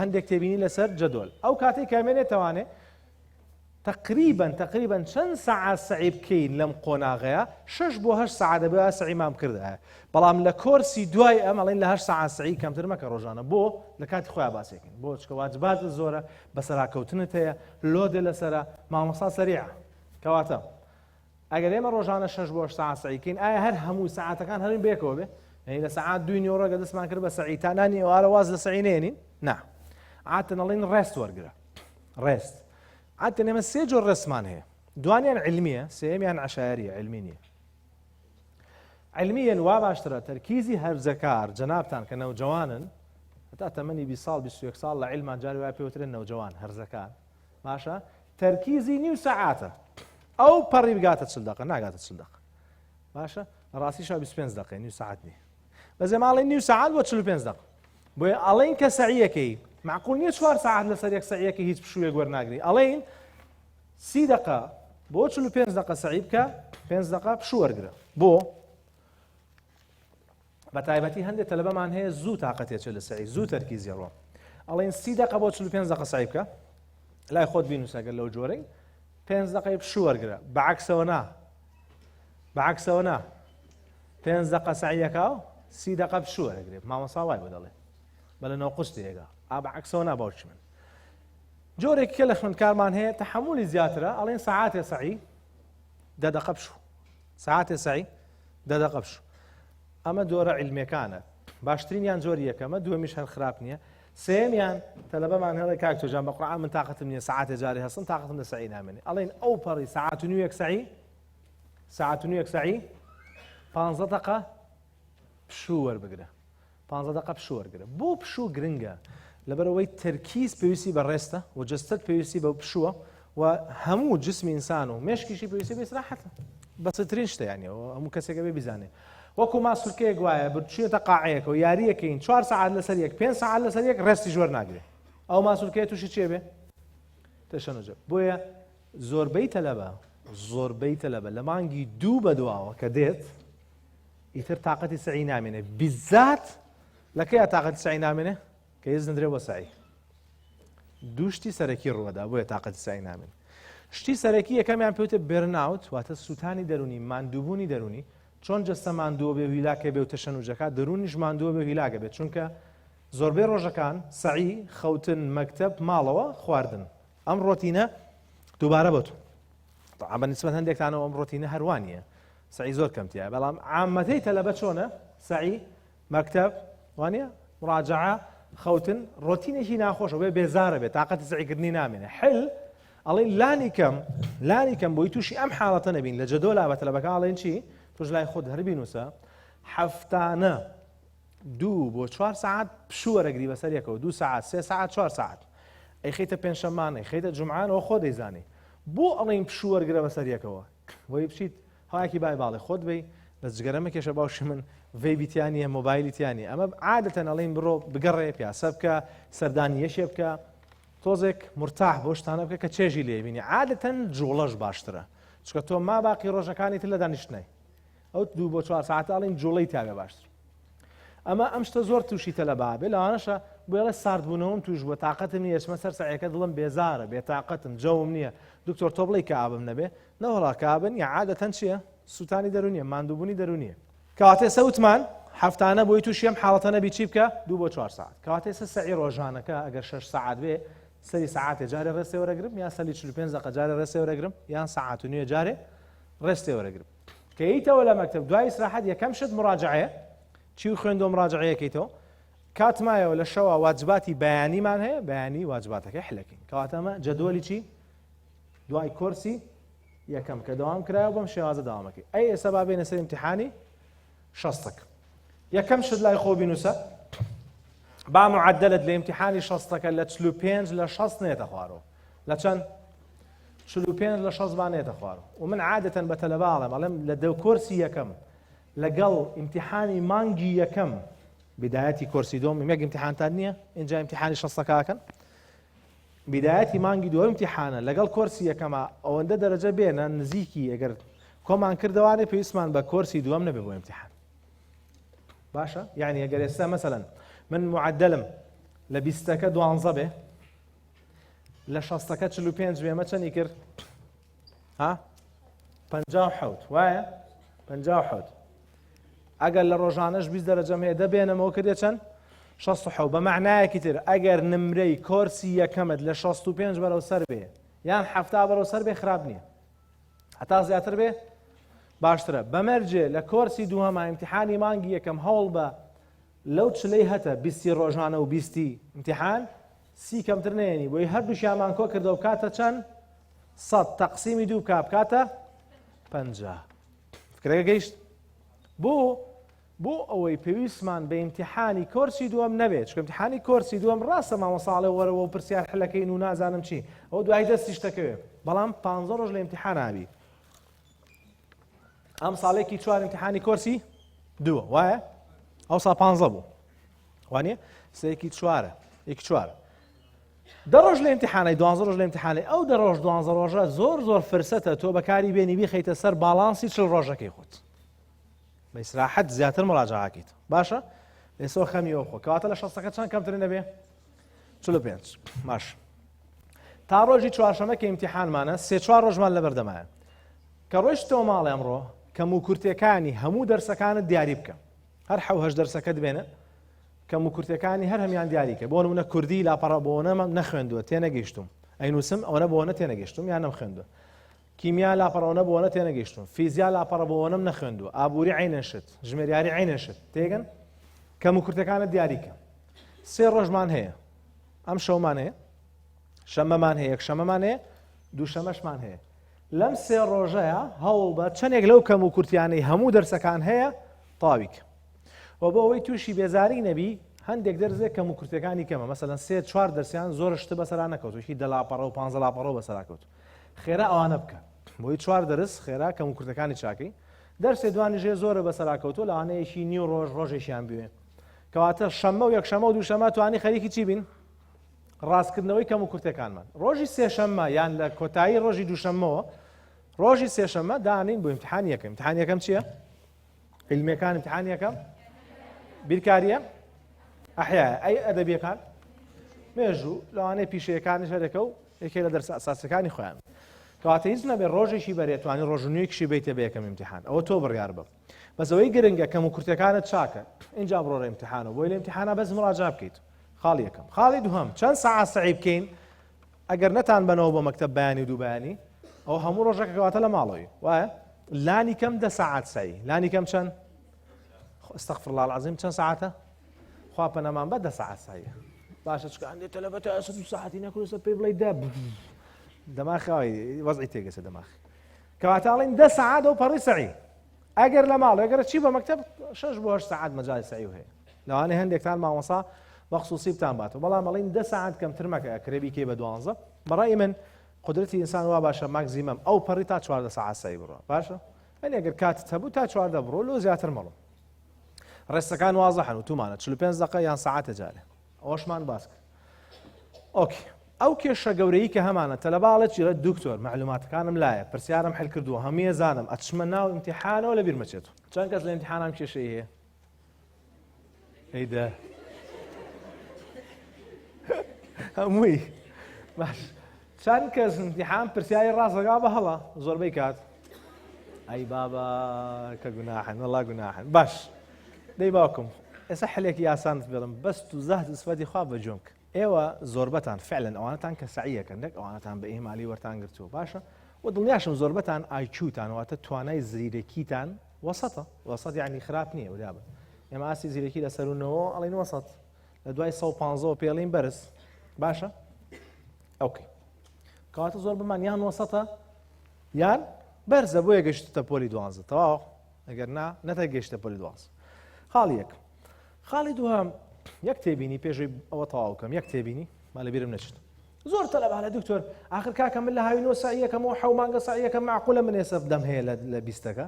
هەندێک تێبینی لەسەر جەدۆل ئەو کاتێک کامێنێت توانێت تقریبا چەند سەعات سعی بکەین لەم قۆناغەیە 6 بۆ 8 سەعات دەبێت سعی مام کردایە بەڵام لە کۆرسی دوای ئەم ئەڵێن لە 8 سەعات سعی کەمتر مەکە ڕۆژانە بۆ لە کاتی خۆیان باسێکین بۆ چکە واجبات زۆرە بەسەراکەوتنت هەیە لۆدە لەسەرە مامۆستا سەریعە کەواتە ئەگەر ئێمە ڕۆژانە 6 بۆ 8 سەعات سعیکەین ئایا هەر هەموو سەعاتەکان هەرین بێکەوە بێ لە سەعات 2 نیۆڕەگە دەستمان کرد بە سعی تا نانی ئێوارە واز لە سعی نێنین نا عادەتەن ئەڵێن ڕێست وەرگرە ڕێست عادەتەن ئێمە سێ جۆر ڕێستمان هەیە دوانیان علمیە سێمیان عەشایریە علمی نییە علمیەن وا باشترە تەرکیزی هەرزەکار جەنابتان کە نەوجەوانن هەتا تەمەنی 20 ساڵ 21 ساڵ لە علمان جاری وای پێوترێن نەوجەوان هەرزەکار باشە تەرکیزی نیو سەعاتە ئەو پەڕی بگاتە 40 دقه ناگاتە 40 دقه باشە ڕاستیشە 25 دقه نیو سەعات نییە بەزێ ماڵی نیو سەعات بۆ 45 دقه بۆیە ئەڵێن کە سەعیەکەی معقول نییە 4 ساعت لەسەر یەک سەعیەکە هیچ پشوویەک وەرناگری ئەڵێن 30 دقه بۆ 45 دقه سەعی بکە 5 دقه پشوو وەرگرە بۆ بە تایبەتی هەندێک تەلەبەمان هەیە زوو تااقەتێک لە سەعی زوو تەرکیزی ڕۆ ئەڵێن 30 دقه بۆ 45 دقه سەعی بکە لای خۆت بینوسە ئەگەر لەو جۆرەی 5 دقه پشوو وەرگرە بەعەکسەوە نا 5 دقه سەعیەکە و 30 دقه پشوو وەرگرێ مامۆستا وای بۆ دەڵێ بەلەنەوە قوستێگا بەعەکسەوە نا باوکی من جۆرێکی کە لە خوێندکارمان هەیە تەحەمولی زیاترە ئەڵێن سەعاتێ سەعی 10 دقه پشوو سەعاتێ سەعی 10 دقه پشوو ئەمە دۆرە عیلمیەکانە باشترینیان جۆری یەکەمە دووەمیش هەر خراپ نییە سێمیان تەلەبەمان هەڵێ کاک تۆجان بە قورئان من تااقەتم نییە سەعاتێ جاری هەستم تااقەتم لە سەعی نامێنێ ئەڵێن ئەو پەڕی سەعات و نیوەک سەعی 15 دقه پشوو وەربگرە 15 دقه پشوو وەرگرە بۆ پشوو گرنگە لەبەرەوەی تەرکیز پێویستی بە ڕێستە و جەستت پێویستی بە پشووە و هەموو جسمی ئینسان و مێشکیشی پێویستی بە ئیستراحەتە بەچترین شتە یانیەوە هەموو کەسێکە بێ بیزانێ وەکو ماسوولکەیەک وایە بچێتە قاعەیەکە و یاریەکەین 4 ساعات لەسەر یەک 5 ساعات لەسەر یەک ڕێستی ژوەر ناگرێت ئەو ماسوولکەیە تووشی چێ بێ تەشەنەجە بۆیە زۆربەی تەلەبە لە مانگی 2 بەدواوە کە دێت ئیتر تااقەتی سعی نامێنێ بیزات لەکەیە تااقەتی سعی نامێنێ کە هێزدرێ بۆ سعی دووشتی سەرەکی ڕوەدا بۆیە تااقەتی سعی نامێن شتی سەرەکی یەکەمیان پێوتە بێرناوت واتە سووتانی دەرونی ماندووبوونی دەرونی چۆن جەستە ماندووە بێ هیلاکە بێ و تەشەنوجەکە دەرونیش ماندووە بێ هیلاگە بێت چونکە زۆربەی ڕۆژەکان سعی خەوتن مەکتەب ماڵەوە خواردن ئەم ڕۆتینە دووبارە بۆت بە نسبەت هەندێکتانەوە ئەم ڕۆتینە هەروانیە سعی زۆر کەمتیە بەڵام عامەتەی تەلەبە چۆنە سعی مەکتەب وانە مراجعە خەوتن ڕۆتینێکی ناخۆشە بێ بێزارە بێت تااقەتی سعیکردنی نامێنێ حل ئەڵێ لانی کەم بۆی تووشی ئەم حاڵەتە نەبین لە جەدۆلا بە تەلەبەکە ئاڵێن چی توش لای خۆت هەربینوسە هەفتانە 2 بۆ 4 ساعت پشوو وەرەگری بەسەر یەکەوە 2 ساعت 3 ساعت 4 ساعت ئەی خەیتە پێنجشەمانە خەیتە جومعانەوە خۆ دەیزانێ بۆ ئەڵێن پشوو وەرگرە بەسەر یەکەوە وەی بچیت هەوایەکی بای باڵێ خۆت بی بە جگەرەمە کێشە باشی من ڤیبیتیانیە مۆبایلیتیانی ئەمە عادەتەن ئەڵێن بڕۆ بگەڕێ پیاسە بکە سەردانی یەشێ بکە تۆزێک مرتاح بۆ شتانە بکە کە چێژی لێبینی عادەتەن جوڵەش باشترە چکە تۆ ما باقی ڕۆژەکانی تر لە دانیشتنەی ئەو 2 بۆ 4 ساعت ئاڵین جوڵەی تاگە باشتر ئەمە ئەم شتە زۆر تووشی تەلەبا بێ لەوانەشە بۆڵە ساردبوونەوەم توش بۆ تااقەتم نیە چمە سەر سەعەکە دڵم بێزارە بێتاقەتم جەوم نییە دکتۆر تۆ بڵێ کە ئابم نەبێ نەوەڵا کابن یا عادەتەن چییە سووتانی دەرونیە ماندووبوونی دەرونیە کەواتێ سەوتمان هەفتانە بۆی تووشی ئەم حاڵەتە نەبی چی بکە 2 بۆ 4 ساعت کەواتێ سعی ڕۆژانەکە ئەگەر 6 ساعت بێ سەری ساعتێ جارێ ڕێستێ وەرەگرم یا سەلی 45 دقیقە جارێ ڕێستێ وەرەگرم یان ساعت و نیوە جارێ ڕێستێ وەرەگرم کەیتەوە لە مەکتەب دوای ئیستراحەت یەکەم شت مراجعەیە چی خوێندۆ مراجعەیەکەیتەوە کاتمایەوە لە شەوە واجباتی بەیانیمان هەیە بەیانی واجباتەکەی حلەکەین کەواتەمە جەدوەلی چی دوای کۆرسی یەکەم کە دەوام کرایەوە بەم شێوازە داوامەکەی ئەی ئێستا با بێنە سەر ئیمتیحانی شەستەک یەکەم شت لای خۆ بینوسە با معدلت لە ئیمتیحانی شەستەکە لە 45 لە 60 نێتە خوارەوە لە چەند 45 لە 60 با نێتە خوارەوە و من عادەتەن بە تەلەباڵم ئەڵێم لە دەو کۆرسی یەکەم لەگەڵ ئیمتیحانی مانگی یەکەم بدایەتی کۆرسی دۆم یەک ئیمتیحانتان نییە اینجا ئیمتیحانی شەستەکەکەن بدایەتی مانگی دووەم ئیمتیحانە لەگەڵ کۆرسی یەکەمە ئەوەندە دەرەجە بێنە نزیکی ئەگەر کۆمان کردوانێ پێویستمان بە کۆرسی دووەم نەبێ بۆ ئیمتیحان باشە یعنی ئەگەر ئێستا مەسەلەن من معدلم لە 20ەکە 12 بێ لە 60ەکە 45 بێمە چەندی کرد ها 57 وایە 57 ئەگەر لە ڕۆژانەش 20 دەرەجەم هەیە دەبێنەمەوە کردێ چەند 67 بە معنایەکی تر ئەگەر نمرەی کۆرسی یەکەمت لە 65 بەرەو سەر بێ یان 70 بەرەو سەر بێ خراپ نییە هەتا زیاتر بێ باشترە بەمەرجێ لە کۆرسی دووهەمە ئیمتیحانی مانگی یەکەم هەوڵ بە لەو چلەی هەتە 20 ڕۆژانە و 20 ئیمتیحان 30 کەمتر نێنی بۆی هەردووشیامان کۆ کردەوە بکاتە چەند 100 تەقسیمی 2 بکاتە 50 فکرەکە گەیشت بۆ ئەوەی پێویستمان بە ئیمتیحانی کۆرسی دووەم نەبێت چکە ئیمتیحانی کۆرسی دووەم ڕاستە مامۆساڵێ وەرەوە و پرسیار حلەکەین و نازانم چی ئەو دوای دەستی شتەکەوێ بەڵام 15 ڕۆژ لە ئیمتیحان ئابی ئەم ساڵێکی 4 ئیمتیحانی کۆرسی دووە وایە ئەو سا 15 بوو وانە سەیەکی 4 یەکی 4 دەڕۆژ لە ئیمتیحانەی 12 ڕۆژ لە ئیمتیحانەی ئەو دەڕۆژ 12 ڕۆژە زۆر فرسەتە تۆ بەکاری بێنی بیخەیتە سەر باڵانسی 40 ڕۆژەکەی خۆت بە ئیستراحەت زیاتر مراجعەکەیت باشە ئێستا خەمیەوە خۆ کەواتە لە 60ەکە چەند کەمتر نەبێ 45 باش تا ڕۆژی چوارشەمە کە ئیمتیحانمانە 3-4 ڕۆژمان لەبەردەمایە کە ڕۆیشتەوە ماڵێ ئەمڕۆ کەم و کورتەکانی هەموو دەرسەکانت دیاری بکە هەر 7 دەرسەکەت بێنە کەم و کورتەکانی هەر هەمیان دیاریکە بۆ نمونە کوردی لاپەڕە بۆنە نەخوێندووە تێنەگەیشتم ئەینووسم ئەوە بۆنە تێنەگەیشتم یان نەخوێندووە کیمیا لاپەڕەوە بۆنە تێنەگەیشتم فیزیا لاپەڕە بۆنەم نەخوێندووە ئابووری عینەشت ژمێریاری عینەشت تێگەن کەم و کورتەکانت دیاریکە 3 ڕۆژمان هەیە ئەم شەومان هەیە شەمەمان هەیە یەکشەمەمان هەیە دووشەمەشمان هەیە لەم 3 ڕۆژەیە هەوڵ بە چەندێک لەو کەم و کورتیانەی هەموو دەرسەکان هەیە تاویکە و بۆ ئەوەی تووشی بێزاری نەبی هەندێک دەرزێک کەم و کورتەکانی کەمە مەسەلەن 3-4 دەرسیان زۆر شتە بەسەرا نەکەوتوشی 10 لاپەڕە و 15 لاپەڕە بەسەراکەوت خێرا ئەوانە بکە بۆی 4 دەرس خێرا کەم و کورتەکانی چاکەی دەرسێ دوانیژێ زۆرە بەسەراکەوتوە لەوانەیەشی نیو ڕۆژێکیان بوێ کەواتە شەممە و یەکشەمە و دووشەمە توانی خەریکی چی بین ڕاستکردنەوەی کەم و کورتەکانمان ڕۆژی سێشەممە یان لە کۆتایی ڕۆژی دووشەممەوە ڕۆژی سێشەممە دانین بۆ ئیمتحان یەکەم ئیمتحان یەکەم چییە؟ علمیەکان ئیمتحان یەکەم بیرکاریە ئەحیا ئەی ئەدەبیەکان مێژوو لەوانەیە پیشەیەکانیش هەرێکە و یەکێ لە دەرس ئاساسیەکانی خۆیان کەواتە هیچ نەبێت ڕۆژێکی بەرێتوانی ڕۆژنوویەکیشی بیتە بە یەکەم ئیمتحان ئەوە تۆ بڕیار بە بەس ئەوەی گرنگە کەم و کورتەکانت چاکە اینجا بڕۆرە ئیمتحانەوە بۆی لە ئیمتحانە بەس مراجعە بکەیت خاڵی یەکەم خاڵی دووهەم چەند سەعات سەعی بکەین ئەگەر نەتان بنەوە بۆ مەکتەب بەیانی و دوو بەیانی ئەو هەموو ڕۆژێک کەواتە لە ماڵەوەی وایە لانی کەم 10 ساعات سەعی لانی کەم چەند استغفر الله العظيم چەند ساعتە خوا پەنامان بە 10 ساعات سەعیە باشە چکە هەندێک تەلەبەتە ئەسە 2 ساعتی نەکردوسە پێی بڵێ دەماخەوەی وەزعی تێگەسە دەماخی کەواتە ئەڵێن 10 ساعات ئەو پەڕی سەعی ئەگەر لە ماڵ ئەگەر چی بە مەکتەب 6 بۆ 8 ساعات مەجای سەعی هەیە لەوانەیە هەندێکتان مامۆسا بەخصوصی بتان باتەوە بەڵام ئەڵێن 10 ساعات کەمتر مەکە کڕێبی کێ بە 12 بەڕای من قدرەتی ئینسان وا باشە ماکزیمەم ئەو پەڕی تا 14 ساعات سەعی بڕۆ باشە ولی ئەگەر کاتت هەبوو تا 14 بڕۆ لۆ زیاتر مەڵۆ ڕێستەکان وازەحن و تومانە 45 دقیقە یان ساعتە جارێ ئەوەشمان باس کرد ئۆکی ئەو کێشە گەورەی کە هەمانە تەلەباڵێت چیرە دوکتۆر معلوماتەکانم لایە پرسیارم حل کردووە هەموویە زانم ئەچمە ناو ئیمتیحانەوە لەبیر مەچێت چەند کەس لە ئیمتیحانام کێشەی هەیە ئەیدە هەمووی باش چەند کەس ئیمتیحان پرسیاری ڕاستەکا بە هەڵە زۆربەی کات ئەی بابا کە گوناحن وەڵا گوناحن باش دەی باوکم ئێستا حلێکی یاسانت بڵم بەست و زەهد سفەتی خوا بە جۆنک ئێوە زۆربەتان فعلەن ئەوانەتان کە سەعیەکەن دەک ئەوانەتان بە ئیمالی وەرتان گرتووە باشە و دڵنیاشم زۆربەتان ئایکیوتان واتە توانای زیرەکیتان وەسەتە وەسەت یعنی خراپ نییە وریابە ئێمە ئاسی زیرەکی لەسەرونەوە ئەڵێن وەسەت لە دوای 150 پێڵین بەرز باشە ئەوکەی کەواتە زۆر بمان یان وەسەتە یان بەرزە بۆیە گەشتتە پۆلی 12 تەواو ئەگەر نەتە گەشتە پۆلی 12 خاڵی یەک خاڵی دووەم یەک تێبینی پێشەی ئەوە تەواوکەم یەک تێبینی ما لەبیرم نەچێت زۆر تەلەبا لە دکتۆر ئاخر کاکە من لە هاوینەوە سەعیەکەمەوە 7 مانگە سەعیەکەم معقولە من ئێستا بدەم هەیە لە 20ەکە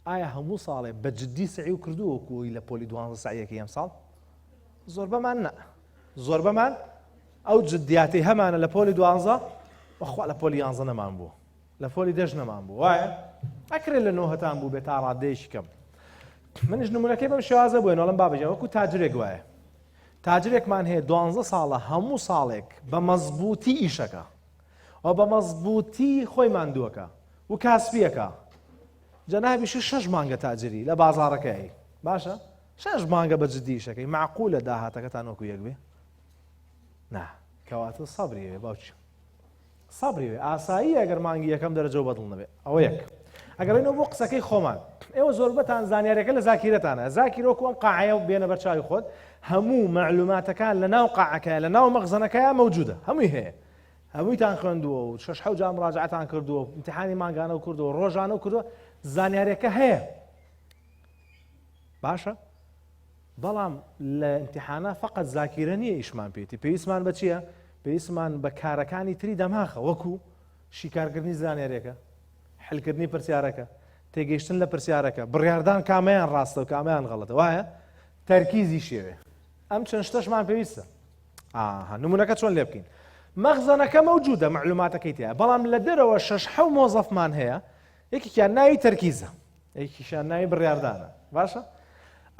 ئایا هەموو ساڵێ بە جددی سەعی و کردووەکوی لە پۆلی 12 سەعیەکە ئەم ساڵ زۆربەمان نە زۆربەمان ئەو جددیاتی هەمانە لە پۆلی 12 وەخوا لە پۆلی 11 نەمان بوو لە پۆلی 10 نەمان بوو وایە ئەکرێت لە 9 هەتان بوو بێت تا ڕادەیەکی کەم منش نمونەکەی بەم شێوازە بووێن وەڵام بابەجان وەکو تاجرێک وایە تاجرێکمان هەیە 12 ساڵە هەموو ساڵێک بە مەزبووتی ئیشەکە و بە مەزبووتی خۆی ماندووەکە و کاسبیەکە جەنابیش 6 مانگە تاجری لە بازاڕەکەی باشە 6 مانگە بە جددی ئیشەکەی معقولە داهاتەکەتان وەکو یەک بێ نا کەواتە سەبریەوێ باوچی سەبریەوێ ئاسایی ئەگەر مانگی یەکەم دەرەجە بەدڵ نەبێ ئەوە یەک ئەگەڕێنەوە بۆ قسەکەی خۆمان ئێوە زۆربەتان زانیاریەکە لە زاکیرەتانە زاکیرۆکو ئەم قاعەیە و بێنە بەرچاوی خۆت هەموو معلوماتەکان لە ناو قاعەکەیە لە ناو مەخزنەکەیە مەوجودە هەمووی هەیە هەموویتان خوێندووە و 6 جا مراجعەتان کردووە ئیمتیحانی مانگانە و کردووە ڕۆژانە و کردووە زانیاریەکە هەیە باشە بەڵام لە ئیمتیحانە فقط زاکیرە نییە ئیشمان پێێتی پێویستمان بە چییە پێویستمان بە کارەکانی تری دەماخە وەکو شیکارکردنی زانیاریەکە حلکردنی پرسیارەکە تێگەیشتن لە پرسیارەکە بڕیاردان کامیان ڕاستە و کامیان غەڵەتە وایە تەرکیزی شێوێ ئەم چەند شتەشمان پێویستە نمونونەکە چۆن لێ بکەین مەخزنەکە مەوجودە معلوماتەکەی تەیە بەڵام لە دەرەوە 6 مۆزەفمان هەیە یەکێکیان ناوی تەرکیزە یەکیشیان ناوی بڕیاردانە باشە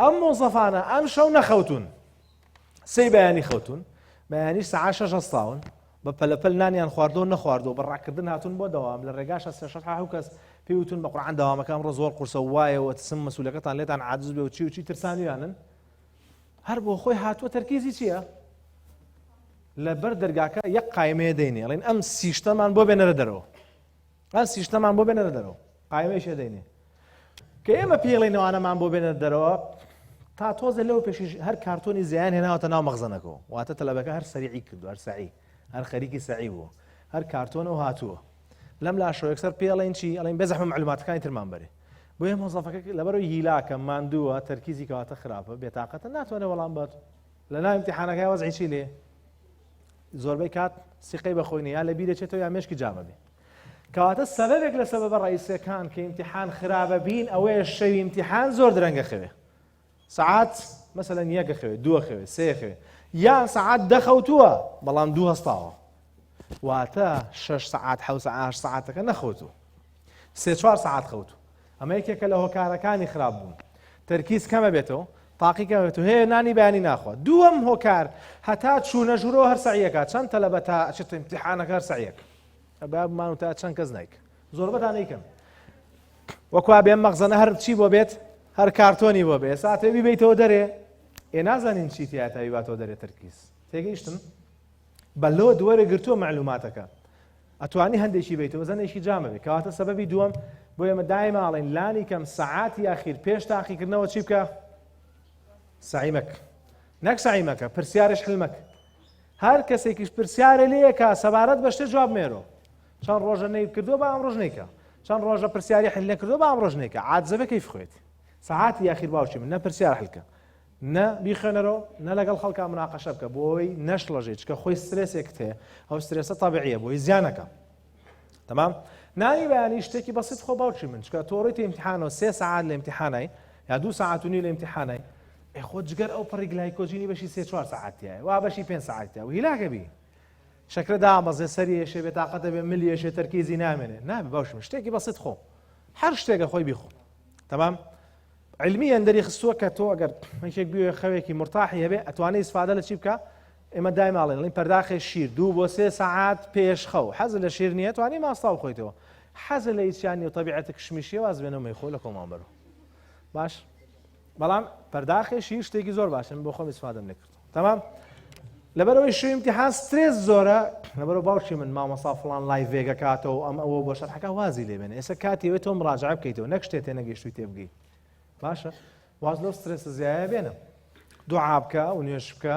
ئەم مۆزەفانە ئەم شەو نەخەوتون سەی بەیانی خەوتون بەیانی سەعات 6 هەستاون بە پەلەپەل نانیان خواردۆ نەخواردۆ بەڕاکردن هاتون بۆ دەوام لە ڕێگاشە سێشەت کەس پێوتون بە قورعان داوامەکەم ڕە زۆر قورسە وایەوە تسم مەسئولەکەتان لێتان عاجز بێ و چی و چی ترسانیانن هەر بۆ خۆی هاتووە تەرکیزی چییە لەبەر دەرگاکە یەک قایمەیە دەینێ ئەڵێن ئەم سیشتەمان بۆ بێنەرە دەرەوە ئەم سیشتەمان بۆ بێنەرە دەرەوە قایمەیەشە دەینێ کە ئێمە پێڵێنەوانەمان بۆ بێنەرە دەرەوە تا تۆزە لەوە پێشی هەر کارتۆنی زیان هێناوەتە ناو مەخزنەکەەوە واتە تەلەبەکە هەر سەریعی کردو هەر سەعی هەر خەریکی سەعی بووە هەر کارتۆنەوە هاتووە لەم لاشۆ یەکسەر پێڵێن چی ئەڵێن بێزەحمە معلوماتەکانی ترمان بەرێ بۆیە مۆزەفەکە لەبەرەوەی هیلاکە ماندووە تەرکیزی کەواتە خراپە بێتاقەتە ناتوانێت وەڵام بات لە ناو ئیمتیحانەکەی وەزعی چی لێ زۆربەی کات سیقەی بەخۆی یا لە بیر دەچێتەوە یا مێشکی جامە بێ کەواتە سەبەبێک لە سەبەبە ڕئیسیەکان کە ئیمتیحان خراپە بین ئەوەیە شەوی ئیمتیحان زۆر درەنگە خەوێ سعات مەسەلەن یەکە خەوێ دووە خەوێ سێ خەوێ یان سعات دەخەوتووە بەڵام دوو هەستاوە واتە 6 سعات 7 سعاتەکە نەخەوتوو 3-4 سعات خەوتو ئەمە یەکێکە لە هۆکارەکانی خراپ بوون تەرکیز کەمە بێتەوە تاقی کەمە بێتەوە هەیە نانی بەیانی ناخوات دووەم هۆکار هەتا چوونە ژوورەوە هەر سەعیەکە چەند تەلەبە تا ئەچێتە ئیمتیحانەکە هەر سەعیەکە ئەبا بمان و تا چەند کەس نایکە زۆربەتان نیکەم وەکوا بێم مەغزەنە هەر چی بۆ بێت هەر کارتۆنی بۆ بێ ساتێ بیبیتەوە دەرێ ئێ نازانین چی تیا تا بیباتەوە دەرێ تەرکیز تێگەیشتن بەلۆ دووەرە گرتووە معلوماتەکە ئەتوانی هەندێکی بیتەوە زەنێکی جامە بێت کەواتە سەبەبی دووەم بۆ ئێمە دایما ئاڵێن لانی کەم سەعاتی ئاخیر پێش تاقیکردنەوە چی بکە سعی مەکە نەک سعی مەکە پرسیارش حل مەکە هەر کەسێکیش پرسیارە لێیەکە سەبارەت بە شتێ جواب مێرۆ چەند ڕۆژە نەیکردووە بە ئەم ڕۆژ نەیکە چەند ڕۆژە پرسیاری حل نەکردووە بە ئەم ڕۆژ نەیکە عاجزە کەیف خوێت سەعاتی ئاخیر باوکی من نە پرسیار حلکە نە بیخوێنەرەوە نە لەگەڵ خەڵکا مناقەشە بکە بۆی نەشڵەژێ چکە خۆی سترێسێکت هەیە ئەو سترێسە تەبیعیە بۆی زیانەکە تەمام نانی بەیانی شتێکی بەسیط خۆ باوکی من چکە تۆڕێتی ئیمتیحانەوە 3 ساعت لە ئیمتیحانای یا 2 ساعت و نیو لە ئیمتیحانای خۆ جگەر ئەو پڕی گلایکۆجینی بەشی 3-4 ساعتیایە وا بەشی 5 ساعتیە و هیلاکە بی شەکرە دامەزێ سەریێشێ بێتاقەتە بێ ملیێشێ تەرکیزی نامێنێ نابێ باوکی من شتێکی بەسیط خۆ هەر شتێکە خۆی بیخۆ تەمام علمیان دەری خستووە کە تۆ ئەگەر مەکێک بیوێ خەوێکی مرتاحی هەبێ ئەتوانێت ئیسفادە لە چی بکە ئێمە دایماڵێن پەرداخی شیر 2 بۆ 3 ساعات پێش خەو حەز لە شیر نییە توانی ماستا بخۆیتەوە حەز لە هیچیانی و طبیعەتە کشمیشیە واز بێنەوە مەیخۆ لە کۆمان بەرەوە باش بەڵام پەرداخی شیر شتێکی زۆر باشە من بۆ خۆم ئیسفادەم نەکرد تەمام لەبەرەوەی شوێ ئیمتیحان سترێس زۆرە لەبەرەوە باوکی من مامەسا فڵان لایڤێگە کاتەوە ئەم ئەوە بۆ شەرحەکە وازی لێبێنێ ئێستا کاتی وێت تۆ مراجعە بکەیتەوە نەک شتێ تێ نەگەیشتووی تێبگەی باشە واز لەو سترێسە زیایە بێنە دوعا بکە و نوێژ بکە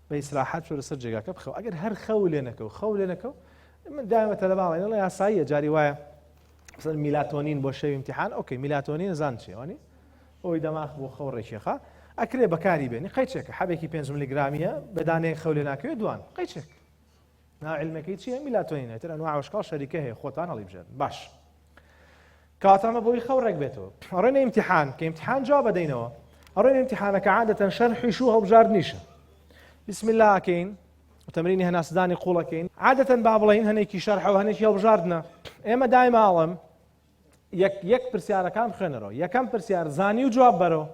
بە ئیسراحەت شۆ لەسەر جێگاکە بخەوە ئەگەر هەر خەو لێ نەکەو خەو لێ نەکەو من دایمە تەلەباڵێن لە یاساییە جاری وایە مثلا میلاتۆنین بۆ شەوی ئیمتیحان ئۆکەی میلاتۆنین زان چی وانی ئەوی دەماغ بۆ خەو ڕێکێخە ئەکرێ بەکاری بێنی قەیچێکە حەبێکی 5 میلیگرامیە بەدانەیە خەو لێ ناکەوێت دوان قەیچێک ناو علمەکەی چییە میلاتۆنینە تر ئەنواع وشکال شەریکە هەیە خۆتان هەڵی بژێن باش کاتەمە بۆی خەو ڕێک بێتەوە ئەڕێنە ئیمتیحان کە ئیمتیحان جواب بدەینەوە ئەڕێنە ئیمتیحانەکە عادەتەن شەرحیش و هەڵبژاردنیشە بسم الله ئەکەین وتەمرینی هەناسدانی قوڵەکەین عادەتەن با بڵێین هەنێکی شەرح و هەنێکی هەڵبژاردنە ئێمە دایما ئاڵم یەک پرسیارەکان بخوێنەرەوە یەکەم پرسیار زانی و جواب بەرەوە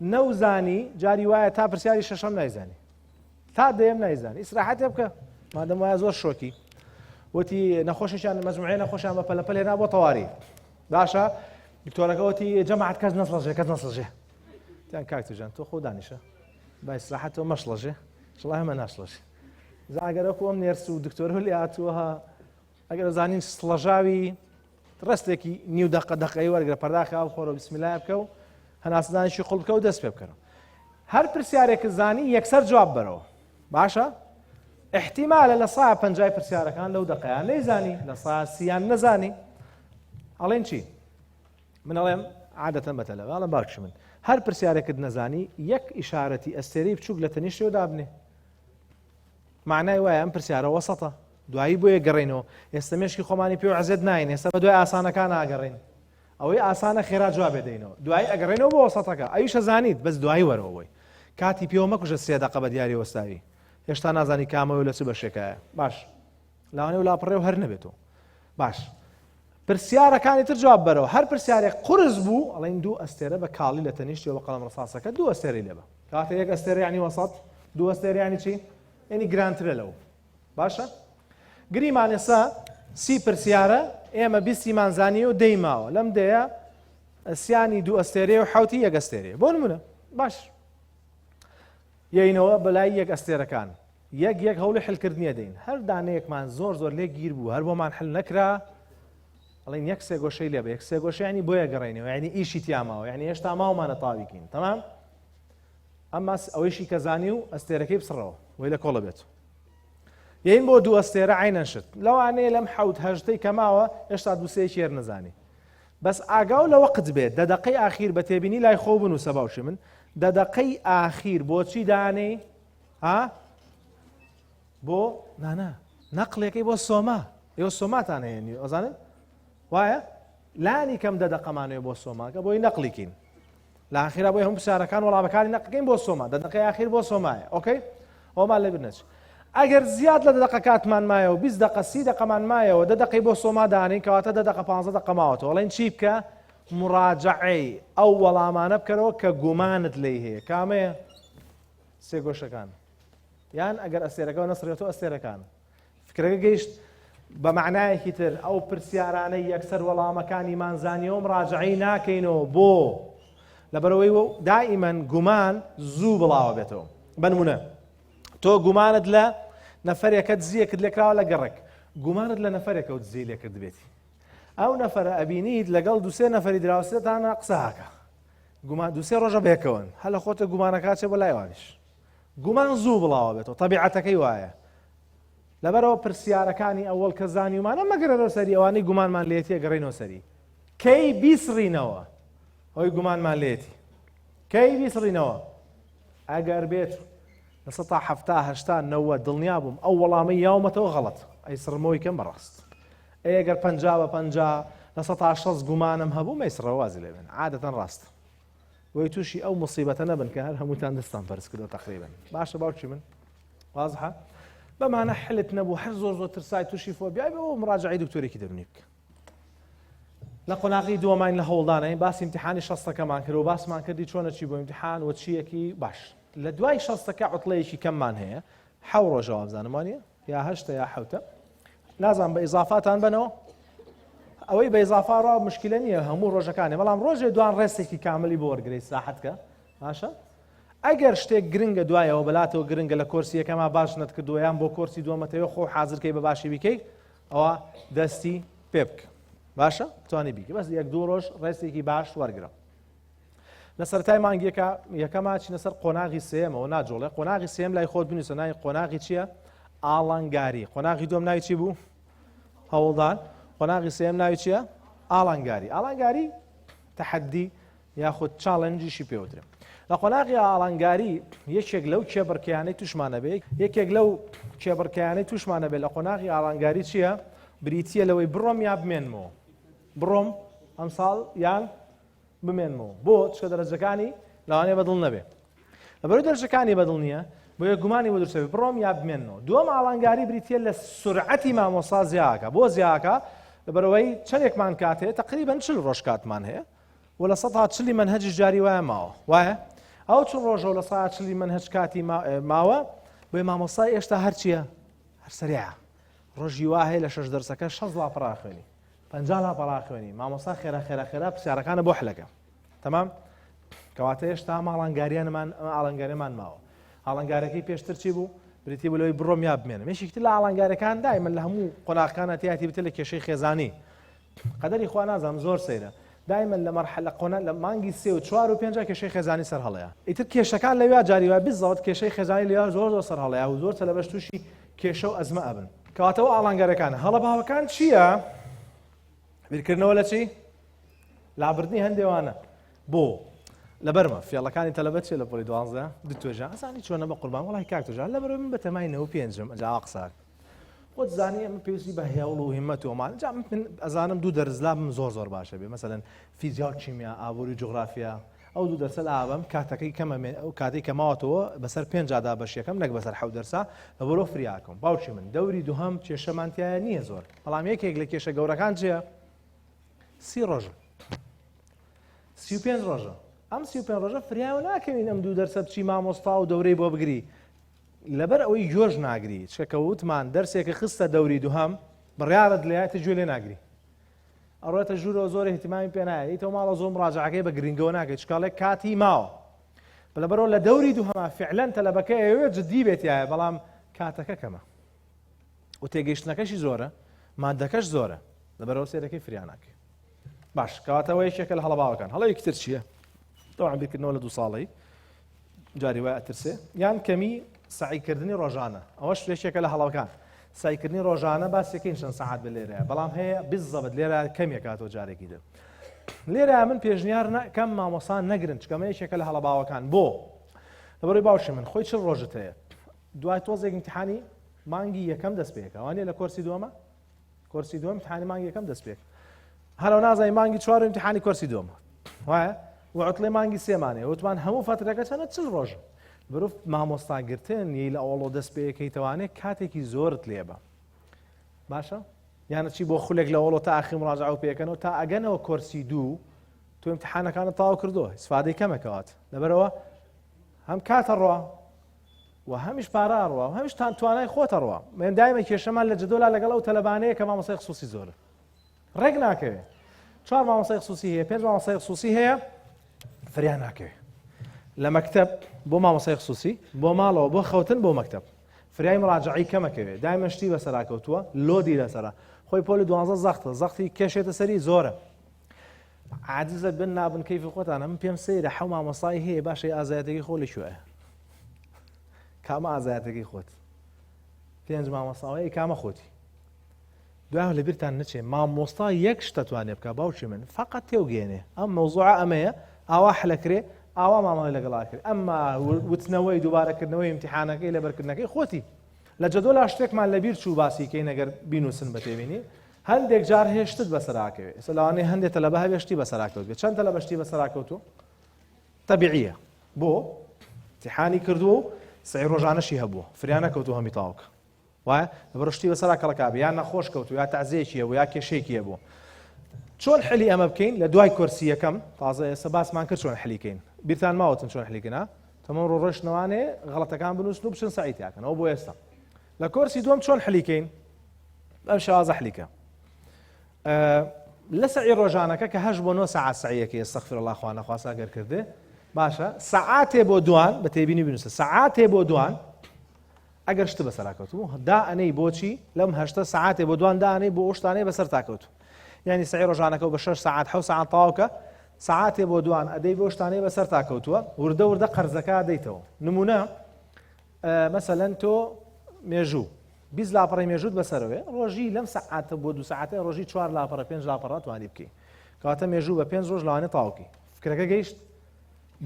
نەوزانی جاری وایە تا پرسیاری شەشەم نایزانی تا دەیەم نایزانی ئیسراحەتێ بکە مادەم وایە زۆر شۆکی وتی نەخۆشیشان مەجموعەیە نەخۆشیان بە پەلەپەل هێنا بۆ تەواوی باشە دکتۆرەکە وتی جەماعەت کەس نەسڵەژێ کەس نەسڵژێ تیان کاکتوژان تۆ خۆ دانیشە با ئیسراحەتەوە مەشڵەژێ شڵای هەمە ناشڵەژێ زاگەرەکو ئەم نێرس و دکتۆر هەلی هاتووەها ئەگەر زانین سڵەژاوی ڕستێکی نیو دەقەی وەرگرە پەرداخی ئاو خۆرە بسمیلای بکە و هەناسدانیشی قوڵ بکە و دەست پێ بکەنەوە هەر پرسیارێک زانی یەکسەر جواب بەرەوە باشە احتیمالە لە سا 50 پرسیارەکان لەو دقەیان نەیزانی لە سا 30 نەزانی ئەڵێن چی من ئەڵێم عادەتەن بەتەلەوە ئەڵێم باکش من هەر پرسیارێکت نەزانی یەک ئیشارەتی ئەستێرەی بچووک لە تەنیشتەوە دابنێ معنای وایە ئەم پرسیارە وەسەتە دوایی بۆیە گەڕێنەوە ئێستا مێشکی خۆمانی پێ و عەزێت ناین ئێستا بە دوای ئاسانەکان ئاگەڕێن ئەوەی ئاسانە خێرا جواب بێدەینەوە دوای ئەگەڕێنەوە بۆ وەسەتەکە ئەویشە زانیت بەس دوای وەرەوەی کاتی پێوە مەکوژە 3 دقە بە دیاری وەستاوی هێشتا نازانی کامەوە لە چ بەشێکایە باش لاوانێ و لاپەڕێ و هەر نەبێتەوە باش پرسیارەکانی تر جواب بەرەوە هەر پرسیارێک قورس بوو ئەڵێن 2 ئەستێرە بە کاڵی لە تەنیشتی و بە قەڵەم ڕساسەکە 2 ئەستێرەی لێبە کاتە 1 ئەستێرە یعنی وەسەط 2 ئەستێرە یعنی چی یعنی گرانترە لەو باشە گریمان ئێستا 30 پرسیارە ئێمە 20 زانی و دەیماوە لەم دەیە سیانی 2 ئەستێرەیە و حوتی 1 ئەستێرەیە بۆ نمونە باش یەینەوە بەلای 1 ئەستێرەکان یەک هەوڵی حلکردنیە دەین هەر دانەیەکمان زۆر لێ گیر بوو هەر بۆمان حل نەکرا ئەڵێن 1 سێگۆشەی لێبە 1 سێگۆشە ینی بۆیە گەڕێنەوە یعنی ئیشی تیاماوە یعنی هێشتا ماوەمانە تاویکین تەمام ئەمما ئەوەیشی کە زانی و ئەستێرەکەی بسڕەوە وی لە کۆڵە بێت یین بۆ 2 ئەستێرە عینەن شت لەوانەیە لەم حەوت هەژدەی کەماوە هێشتا 2 سێکی هێر نەزانی بەس ئاگاو لە وەقت بێت دەدەقەی ئاخیر بە تێبینی لای خۆ بنووسە باوشی من دەدەقەی ئاخیر بۆچی دانێ ها بۆ نانا نەقلێکی بۆ سۆما ئێوە سۆماتان هێنی ئەزانن وایە لانی کەم دەدەقەمانەوە بۆ سۆماکە بۆی نەقلیکین لە ئاخیرا بۆی هەموو پرسیارەکان وەڵامەکانی نەقلەکەین بۆ سۆما دەدەقەی ئاخیر بۆ سۆمایە ئۆکەی ئەومان لێ بنەچ ئەگەر زیاد لە دەدەقە کاتمان مایەوە 20 دقە 30 دقەمان مایەوە دەدەقەی بۆ سۆما دانین کەواتە دەدەقە 15 دقە ماوەتەوە وەڵێن چی بکە مراجعەی ئەو وەڵامانە بکەرەوە کە گومانت لێی هەیە کامەیە سێ گۆشەکان یان ئەگەر ئەستێرەکەەوە نەسرێتەوە ئەستێرەکان فکرەکە گەیشت بە معنایەکی تر ئەو پرسیارانەی یەکسەر وەڵامەکانی مانزانیەوە مراجعەی ناکەینەوە بۆ لەبەرەوەی دائیمەن گومان زوو بڵاوە بێتەوە بنمونە تۆ گومانت لە نەفەرێکت زیەکت لێکراوە لە گەڕێک گومانت لە نەفەرێکەوت زی لێکرد بێتی ئەو نەفەرە ئەبینیت لەگەڵ دووسێ نەفەری دراوسێتانە قسەکە گومان دووسێ ڕۆژە بێکەوەن هەل لە خۆتە گومانەکە چێ بۆ لایوانش گومان زوو بڵاوە بێتەوە تەبیعەتەکەی وایە لەبەرەوە پرسیارەکانی ئەوەڵ کە زانیومانە مەگرەوە سەری ئەوانەی گومانمان لێتی گەڕێنەوە سەری کەی بیسڕینەوە ئەوی گومانمان لێتی کەی بیسڕینەوە ئەگەر بێت لە 1970 دڵنیا بووم ئەو وەڵامەی یاومەتەوە غەڵەت ئەی سڕمەوەی کەم بەڕاست ئەگەر 50 لە 160 گومانم هەبوو مەیسڕەوە وازی لێ بن عادەتەن ڕاست بۆی تووشی ئەو مصیبەتە نەبن کە هەر هەمووتان دەستان پەرز کردەوە تەقریبەن باشە باوکی من وازحە بەمانە حلت نەبوو هەر زۆر ترسای تووشی فۆبیای بەوە مراجعەی دکتۆرێکی دەبنی بکە لە قۆناغی دووەمین لە هەوڵدانەی باسی امتحانی شەستەکەمان کرد و باسمان کردی چۆنە چی بۆ امتحان و چیەکی باش لە دوای شەستەکە عوتڵەیەکی کەممان هەیە حەو ڕۆژەوە بزانم وانە یا هەشتە یا حەوتە نازان بە ئیزافاتان بنەوە ئەوەی بە ئیزافاڕە مشکلە نییە هەموو ڕۆژەکانی بەڵام ڕۆژێ دوان ڕێستێکی کاملی بۆ وەرگرەی ساحەتکە باشە ئەگەر شتێک گرنگە دوایەوە بەلاتەوە گرنگە لە کۆرسی یەکەما باش نەتکردووە یان بۆ کۆرسی دووەمەتەوە خۆ حازرکەی بە باشی بیکەی ئەوە دەستی پێ بکە باشە توانی بیکە بەس یەک دوو ڕۆژ ڕێستێکی باش وەرگرە لە سەرەتای مانگیەکە یەکەما چینە سەر قۆناغی سێمەوە ناجۆڵێ قۆناغی سێم لای خۆت بنووسە ناوی قۆناغی چییە ئاڵنگاری قۆناغی دووەم ناوی چی بوو هەوڵدان قۆناغی سێم ناوی چییە ئاڵنگاری ئاڵنگاری تەحەدی یاخود چاڵەنجیشی پێوترێ لە قۆناغی ئاڵنگاری یەکێک لەو کێبڕکەیانەی توشمانە بێت یەکێک لەو کێبڕکەیانەی توشمانە بێت لە قۆناغی ئاڵنگاری چییە بریتیە لەوەی بڕۆم یا بمێنمەوە بڕۆم ئەم ساڵ یان بمێنمەوە بۆ چکە دەرەجەکانی لەوانەیە بەدڵ نەبێ لەبەرەوەی دەرەجەکانی بەدڵ نییە بۆ یە گومانی بۆ درسەوێت بڕۆم یا بمێنمەوە دووەم ئاڵنگاری بریتیە لە سورعەتی مامۆستا زیاکە بۆ زیاکە لەبەرەوەی چەندێکمان کات هەیە تقریبەن 40 ڕۆژ کاتمان هەیە و لە 140 منهەجی جاری وایە ماوە وایە ئەو 40 ڕۆژەوە لە 140 منهەج کاتی ماوە بۆی مامۆستای ئێشتا هەرچییە هەر سەریعە ڕۆژی وا هەیە لە 6 دەرسەکە 6 لاپەڕا خوێنی 50 لاپەڕا خوێنی مامۆستا خێرا پرسیارەکانە بۆ حلەکە تەمام کەواتە هێشتا ئاڵنگاریەمان ماوە ئاڵنگارەکەی پێشتر چی بوو بریتی بۆ لەوەی بڕۆم یا بمێنم یەکێکتر لە ئاڵنگارەکان دایمەن لە هەموو قۆناغەکان ئەتیاتی بتە لە کێشەی خێزانی قەدەری خوا نازانم زۆر سەیرە دایمەن لە مەرحلە قۆنا لە مانگی 3 و 4 و 5 کێشەی خێزانی سەر هەڵەیە ئیتر کێشەکان لەوێ جاری وایە بزەوت کێشەی خێزانی لەوێ زۆر سەر هەڵەیە و زۆر لە بەش تووشی کێشە و ئەزمە ئەبن کەواتەوە ئاڵنگارەکان هەڵە باوەکان چییە بیرکردنەوە لە چی لابردنی هەندێوانە بۆ لەبەرمە فێڵەکانی تەلەبەت چێ لە پۆلی 12 دوتۆژە ئەزانی چۆنە بە قوربان وڵای کاکتۆژان لەبەرەوەی من بە تەمای 95م ئەجا قسار خۆت زانی ئەمە پێویستی بە هێوڵ و هیممەت ومان جا من ئەزانم دوو دەرزلابم زۆر باشە بێ مەسەلەن فیزیا و کیمیا ئابووری جوغرافیا ئەو دوو دەرسە لە ئاوەم کاتەکەی کەمە ئەو کاتێک کە ماوەتەوە بەسەر 5دا بەشیەکەم نەک بەسەر 7 دەرسا لەبەرۆ فریاکەم باوکی من دەوری دووهەم کێشەمانتیایە نییە زۆر بەڵام یەکێک لە کێشە گەورەکان چییە 30 ڕۆژە 35 ڕۆژە ئەم 35 ڕۆژە فریاوە ناکەوین ئەم دوو دەرسە بچی مامۆستا و دەورەی بۆ بگری لەبەر ئەوەی گوێژ ناگری چکە وتمان دەرسێکە خستە دەوری دووهەم بڕیارت لێایەتە گوێ لێ ناگری ئەڕێتە ژوورەوە زۆر احتیمامی پێ نایە ئیتەوە ماڵە زۆر مراجعەکەی بە گرنگەوە ناکەیت چکاڵێک کاتی ماوە لەبەرەوە لە دەوری دووهەما فعلەن تەلەبەکە ئەوێ جددی بێتایە بەڵام کاتەکە کەمە و تێگەیشتنەکەشی زۆرە مادەکەش زۆرە لەبەرەوە سێرەکەی فریان ناکەی باش کەواتەوە یەکێکە لە هەڵەباوەکان هەڵە یەکتر چییە طبعا بیرکردنەوە لە 2 ساڵەی جاری وایە ئەترسێ یان کەمی سعیکردنی ڕۆژانە ئەوەش یەکێکە لە هەڵەکان سعیکردنی ڕۆژانە باسێکین چەند سەعات بە لێرەیە بەڵام هەیە بالضبط لێرە کەمێک کاتەوە جارێکی دە لێرە من پێشنیار کەم مامۆسان نەگرن چکەمە یەکێکە لە هەڵەباوەکان بۆ لەبەرەوەی باوشی من خۆی چ ڕۆژت هەیە دوای تۆزێک امتحانی مانگی یەکەم دەست پێکە ئەوانێ لە کۆرسی دووەمە کۆرسی دووەم امتحانی مانگی یەکەم دەست پێک هەرەو نازای مانگی چوار امتحانی کۆرسی دووەمە وایە وعوتڵێ مانگی سێمانێ وتمان هەموو فترەکە چەنە چل ڕۆژ بروف مامۆستاگرتن یی لە ئەوڵۆ دەست پێکەیتەوانێت کاتێکی زۆرت لێبە باشە یانە چی بۆ خولێک لە ئەوڵۆ تا ئاخی مراجعە و پێکەنەوە تا ئەگەنەوە کۆرسی دوو تو امتحانەکانت تاو کردووە سفادەی کەمەکەوات لەبەرەوە هەم کاتە ڕوا و هەمیش پارا ڕوا و هەمیش توانای خۆتە ڕوا من دایمە کێشەمان لە جدۆلا لەگەڵ ئەو تەلەبانەیە کە مامۆستای خصوصی زۆرە ڕێک ناکەوێت 4 مامۆستای خصوصی هەیە 5 مامۆستای خصوصی هەیە فریان ناکەوێت لە مەکتەب بۆ مامۆستای خصوصی بۆ ماڵەوە بۆ خەوتن بۆ مەکتەب فریای مراجعەی کەمەکەوێت دایمە شتی بەسەراکەوتووە لۆدی لەسەرە خۆی پۆلی 12 زەختی کێشێتە سەری زۆرە عاجزە بن نابن کەیفی خۆتانە من پێم سەیرە حەو مامۆستای هەیە باشەی ئازایەتێکی خۆ لەکوێیە کامە ئازایەتێکی خۆت 5 مامۆستاوەیە کامە خۆتی دوای لەبیرتان نەچێ مامۆستا یەک شتە توانێ بکە باوکی من فقط تێوگەێنێ ئەم مەوزوعە ئەمەیە ئاوا حلەکرێ ئاوا مامەڵی لەگەڵا کرد ئەمما وتنەوەی دووبارەکردنەوەی امتحانەکەی لەبەرکردنەکەی خۆتی لە جەدۆلا شتێکمان لەبیر چوو باسیکەی نەگەر بینوسن بەتێبینی هەندێک جار هێشتت بەسەراکەوێت ئێستا لەوانەیە هەندێک تەلەبە هەبێشتی بەسەراکەوت بێت چەند تەلەبە شتی بەسەراکەوتووە تەبیعیە بۆ امتحانی کردووە و سعی ڕۆژانەشی هەبووە فریان نەکەوتووە هەمی تاوکە وایە لەبەر شتی بەسەراکەڵەکە بێ یا نەخۆش کەوتووە یا تەعزیەکی هەبوو یا کێشەیەکی هەبوو چۆن حلی ئەمە بکەین لە دوای کۆرسی یەکەم تازە ئێستا باسمان کرد چۆن حلیکەین بیرتان ماوەتن چۆن حلیکەین تەمام ڕۆژنەوانێ غەڵەتەکان بنووسن و بچن سەعیتیاکەن ئەو بۆ ئێستا لە کۆرسی دووەم چۆن حلیکەین ئەم شێوازە حلیکە لە سعی ڕۆژانەکە کە 8 بۆ 9 ساعات سعیەکە ئەستەغفر الله خوا نەخواسا گەر کردێ باشە سەعاتێ بۆ دوان بە تێبینی بنووسە سەعاتێ بۆ دوان ئەگەر شتە بەسەراکەوتوو دائەنەی بۆچی لەم 8 ساعاتێ بۆ دوان دائەنەی بۆ ئەو بەسەر تاکەوتوو یعنی سعی ڕۆژانەکە بە 6 ساعات 7 ساعات تاوکە ساعاتێ بۆ دوان ئەدەی بۆ شتانەی بەسەر تاکەوتووە وردە وردە قەرزەکە دەیتەوە نمونە مەسەلەن تۆ مێژوو 20 لاپەڕی مێژووت بەسەرەوێ ڕۆژی لەم سەعاتە بۆ 2 ساعاتە ڕۆژی 4 لاپەڕە 5 لاپەڕە توانی بکەی کەواتە مێژوو بە 5 ڕۆژ لەوانێ تاوکی فکرەکە گەیشت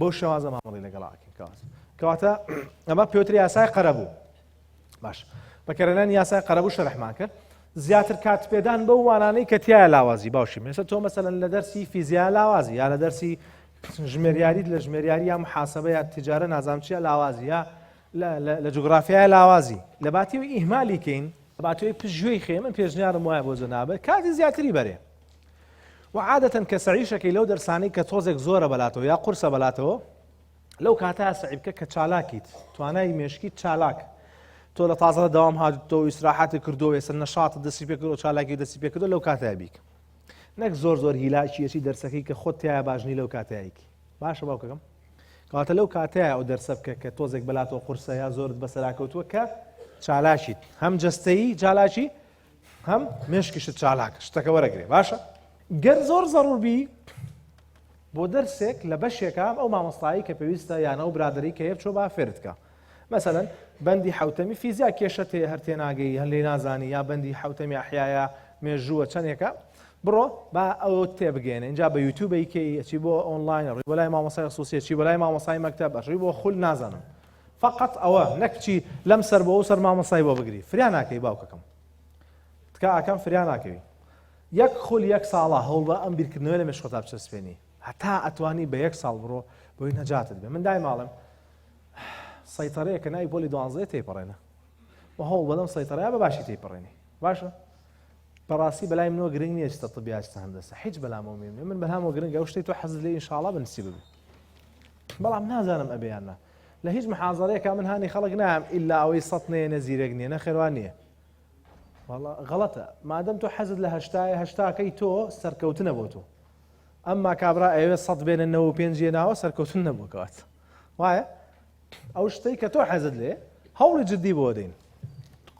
بۆ شێوازە مامەڵی لەگەڵاکەی کەواتە ئەمە پێوتری یاسای قەرەبوو باش بەکارهێنانی یاسای قەرەبوو شەرحمان کرد زیاتر کات پێدان بە وانانەی کە تایە لاوازی باشی مێستا تۆ مەسەلەن لە دەرسی فیزیا لاوازی یا لە دەرسی ژمێریاریت لە ژمێریاری یا محاسبە یا تیجارە نازام چیە لاوازی یا لە جوگرافیای لاوازی لە باتیەوەی ئیهمالی کەین لە باتیەوەی پژوێی خێ من پێشنیارم وایە بۆ جەنابەت کاتی زیاتری بەرێ و عادەتەن کە سەعیشەکەی لەو دەرسانەی کە تۆزێک زۆرە بەلاتەوە یا قورسە بەلاتەوە لەو کاتە سعی بکە کە چالاکیت توانای مێشکیت چالاک تۆ لە تازە داوام هاتووە ئیسراحەتی کردەوە ێستا نەشاتت دەستی پێ کردەوە چالاکی دەستی پێ کردەوە لەو کاتەیە بیک نەک زۆر هیلاکیەتی دەرسەکەی کە خۆت تایە باشنی لەو کاتەیەکی باشە باوکەکەم کەواتە لەو کاتەیە ئەو دەرسە بکە کە تۆزێک بەلاتەوە قورسە یا زۆرت بەسەراکەوتووە کە چالاشیت هەم جەستەیی چالاکی هەم مێشکیشت چالاک شتەکە وەرەگرێ باشە گەر زۆر زەڕوربی بۆ دەرسێک لە بەشێکە ئەو مامۆستایی کە پێویستە یانە و برادری کە هەیە بچۆ با فێرتکە مثلا بەندی حوتەمی فیزیا کێشە تێ هەر تێناگەی هەر لێ نازانی یا بەندی حوتەمی ئەحیایە مێژووە چەندێکە بڕۆ با ئەو تێبگەێنە اینجا بە یوتیوبەیکەی چی بۆ ئۆنلاین ڕێ بەلای مامۆستای خصوصی چی بەلای مامۆستای مەکتەب ئەڕێ بۆ خول نازانم فقط ئەوە نەک چی لەم سەر بۆ ئەو سەر مامۆستای بۆ بگری فریان ناکەی باوکەکەم تکا ئەکەم فریان ناکەوی یەک خول یەک ساڵە هەوڵ بە ئەم بیرکردنەوەی لە مێشکۆتا بچەسپێنی هەتا ئەتوانی بە 1 ساڵ بڕۆ بۆی نەجاتت بێ من دای ماڵم سەیتەڕەیە کە ناوی پۆلی 12 تێپەڕێنە و هەوڵ بەدەم سەیتەڕەیە بە باشی تێپەڕێنی باشە بەڕاستی بەلای منەوە گرنگ نییە چتە طبیات چتە هەندەسە هیچ بەلامەوە مێنێ من بەلامەوە گرنگە ئەو شتەی تۆ حەزت لێ ئینشاڵڵا بنسی ببێ بەڵام نازانم ئەبێیاننا لە هیچ محازەرەیەکە من هانی خەڵک نام ئیلا ئەوەی سەد نەیە زیرەک نییە نەخێوان نییە والله غەڵەتە مادەم تۆ حەزت لە هەشتاکەی تۆ سەرکەوتنە بۆ تۆ ئەمما کابرا ئەوێ 100 بێنە 95 ناوە سەرکەوتن نەبوو کەوات وایە ئەو شتەی کە تۆ حەزت لێ هەوڵی جددی بۆ دەین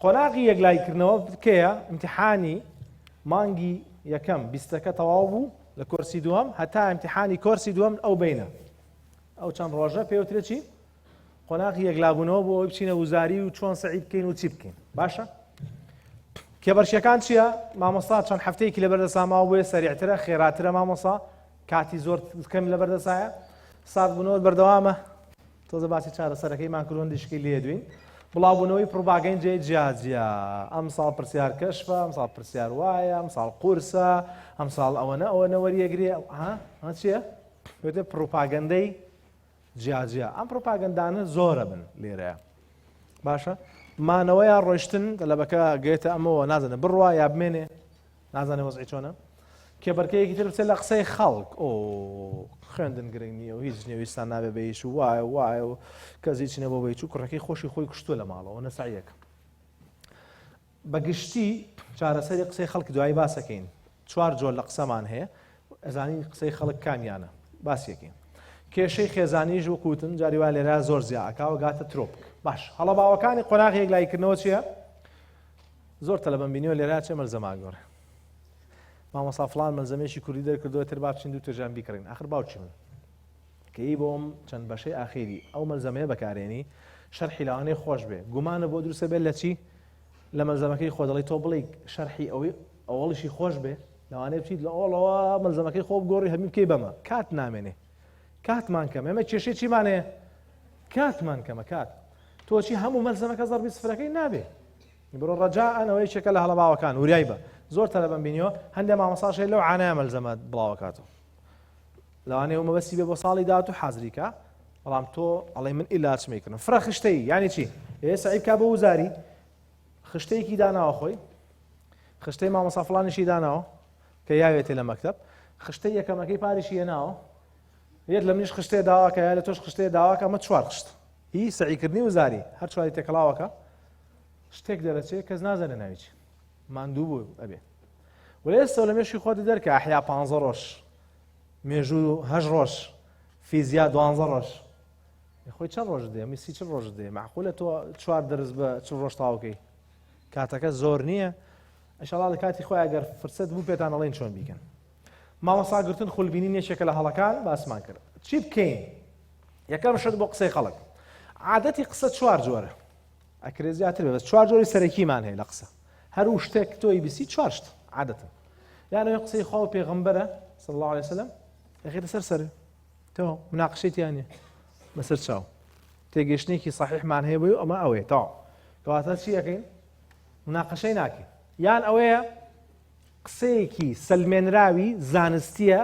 قۆناغی یەکلایکردنەوە کێیە امتحانی مانگی یەکەم 20ەکە تەواو بوو لە کۆرسی دووەم هەتا امتحانی کۆرسی دووەم ئەو بینە ئەو چەند ڕۆژە پێوترێت چی قۆناغی یەکلابوونەوە بۆ ئەوی بچینە وزاری و چۆن سەعی بکەین و چی بکەین باشە کێبەرشیەکان چییە مامۆستا چەند هەفتەیەکی لەبەردەساماوە بۆیە سەریعترە خێراترە مامۆستا کاتی زۆر کەم لە بەردەسایە سارد بوونەوە بەردەوامە تۆزە باسی چارەسەرەکەیمان کردوون دیشکی لێ دوین بڵاوبوونەوەی پروپاگەندەی جیاجیا ئەم ساڵ پرسیار کەشفە ئەم ساڵ پرسیار وایە ئەم ساڵ قورسە ئەم ساڵ ئەوەنە وەریەگرێ ها چییە؟ پێوتێ پروپاگەندەی جیاجیا ئەم پروپاگەندانە زۆرە بن لێرەیە باشە مانەوەیە ڕۆیشتن لەبەکە گێتە ئەمەوە نازانە بڕوا یا بمێنێ نازانێ وەزعی چۆنە کێبەرکەیەکی تر بچێت لە قسەی خەڵک ئۆ خوێندن گرنگ نییە و هیچ نێویستان نابێ بەیش و وایە و کەسی چینە بۆ بەیچ و کوڕەکەی خۆشی خۆی کوشتووە لە ماڵەوە نەساییەکە بەگشتی چارەسەری قسەی خەڵک دوایی باسەکەین چوار جۆر لە قسەمان هەیە ئەزانی قسەی خەڵک کامیانە باسیەکەین کێشەی خێزانیش وەکوتن جاری وا لێرە زۆر زیاکاوە گاتە ترۆپک باش هەڵە باوەکانی قۆناغی یەکلایکردنەوە چییە؟ زۆر تەلەبەم بینیوە لێرە چێ مەلزەماگۆڕ مامۆستا فڵان مەلزەمێکی کوردی دەرکردووە تر با بچین دوو تێژان بیکڕین ئاخر باوچی من کەی بۆم چەند بەشەی ئاخیری ئەو مەلزەمەیە بەکارێنی شەرحی لەوانەیە خۆش بێ گومانە بۆ دروستە بێت لە چی لە مەلزەمەکەی خۆ دەڵی تۆ بڵێ شەرحی ئەوەی ئەوڵیشی خۆش بێ لەوانەیە بچیت لە ئۆڵەوە مەلزەمەکەی خۆ بگۆڕی هەمی بکەی بەمە کات نامێنێ کاتمان کەم ئێمە کێشەی چیمانەیە کاتمان کەمە کات تۆچی هەموو مەلزەمەکە زەربی سفرەکەی نابێ بڕۆ ڕەجاءەوەی شێکە لە هەڵەباوەکان وریای بە زۆر تەلەبەم بینیەوە هەندێک مامۆستاشەی لەو عانایە مەلزەمە بڵاوەکاتەوە لەوانەیە و مەبەستی بێ بۆ ساڵی داهات و حەزریکە بەڵام تۆ ئەڵێ من ئیلاچ میکردم فرە خشتەی یعنی چی ئێ سەعید کا بە وزاری خشتەیەکی داناوە خۆی خشتەی مامۆستا فڵانیشی داناوە کە یاوێتێ لە مەکتەب خشتەی یەکەمەکەی پاریشی هێناوە یەک لە منیش خشتێ داواکە یا لە تۆش خشتێ داواکە ئەمە چوار خشت هی سەعیکردنی وزاری هەر چواری تێکەڵاوەکە شتێک دەرەچێت کەس نازانێ ناویچ ماندوو بوو ئەبێ ولی ئێستا لە مێشی خۆتی دەرکە ئەحیا 15 ڕۆژ مێژوو 8 ڕۆژ فیزیا 12 ڕۆژ خۆی چەند ڕۆژ دێ میسی چ ڕۆژ دێ معقولە تۆ چوار دەرز بە چ ڕۆژ تاوکەی کاتەکە زۆر نییە ئەشەڵا لە کاتی خۆی ئەگەر فرسەت بوو پێتان ئەڵێن چۆن بیکەن مامۆستاگرتن خولبینی نێشێکە لە هەڵەکان باسمان کرد چی بکەین یەکەم شت بۆ قسەی خەڵک عادەتی قسە چوار جۆرە ئەکرێ زیاتر بێ بەس چوار جۆری سەرەکیمان هەیە لە قسە هەرو شتێک تۆی بیسی چوار شت عادەتن یانەوەی قسەی خوا و پێغەمبەرە صلی الله عليه وسلم یەخێتە سەر تۆ مناقشەیتیانە بەسەر چاو تێگەشتێکی صحیحمان هەیە بۆی ئەمە ئەوەیە تاو کەواتە چی یەکەین مناقشەی ناکەین یان ئەوەیە قسەیەکی سەلمێنراوی زانستیە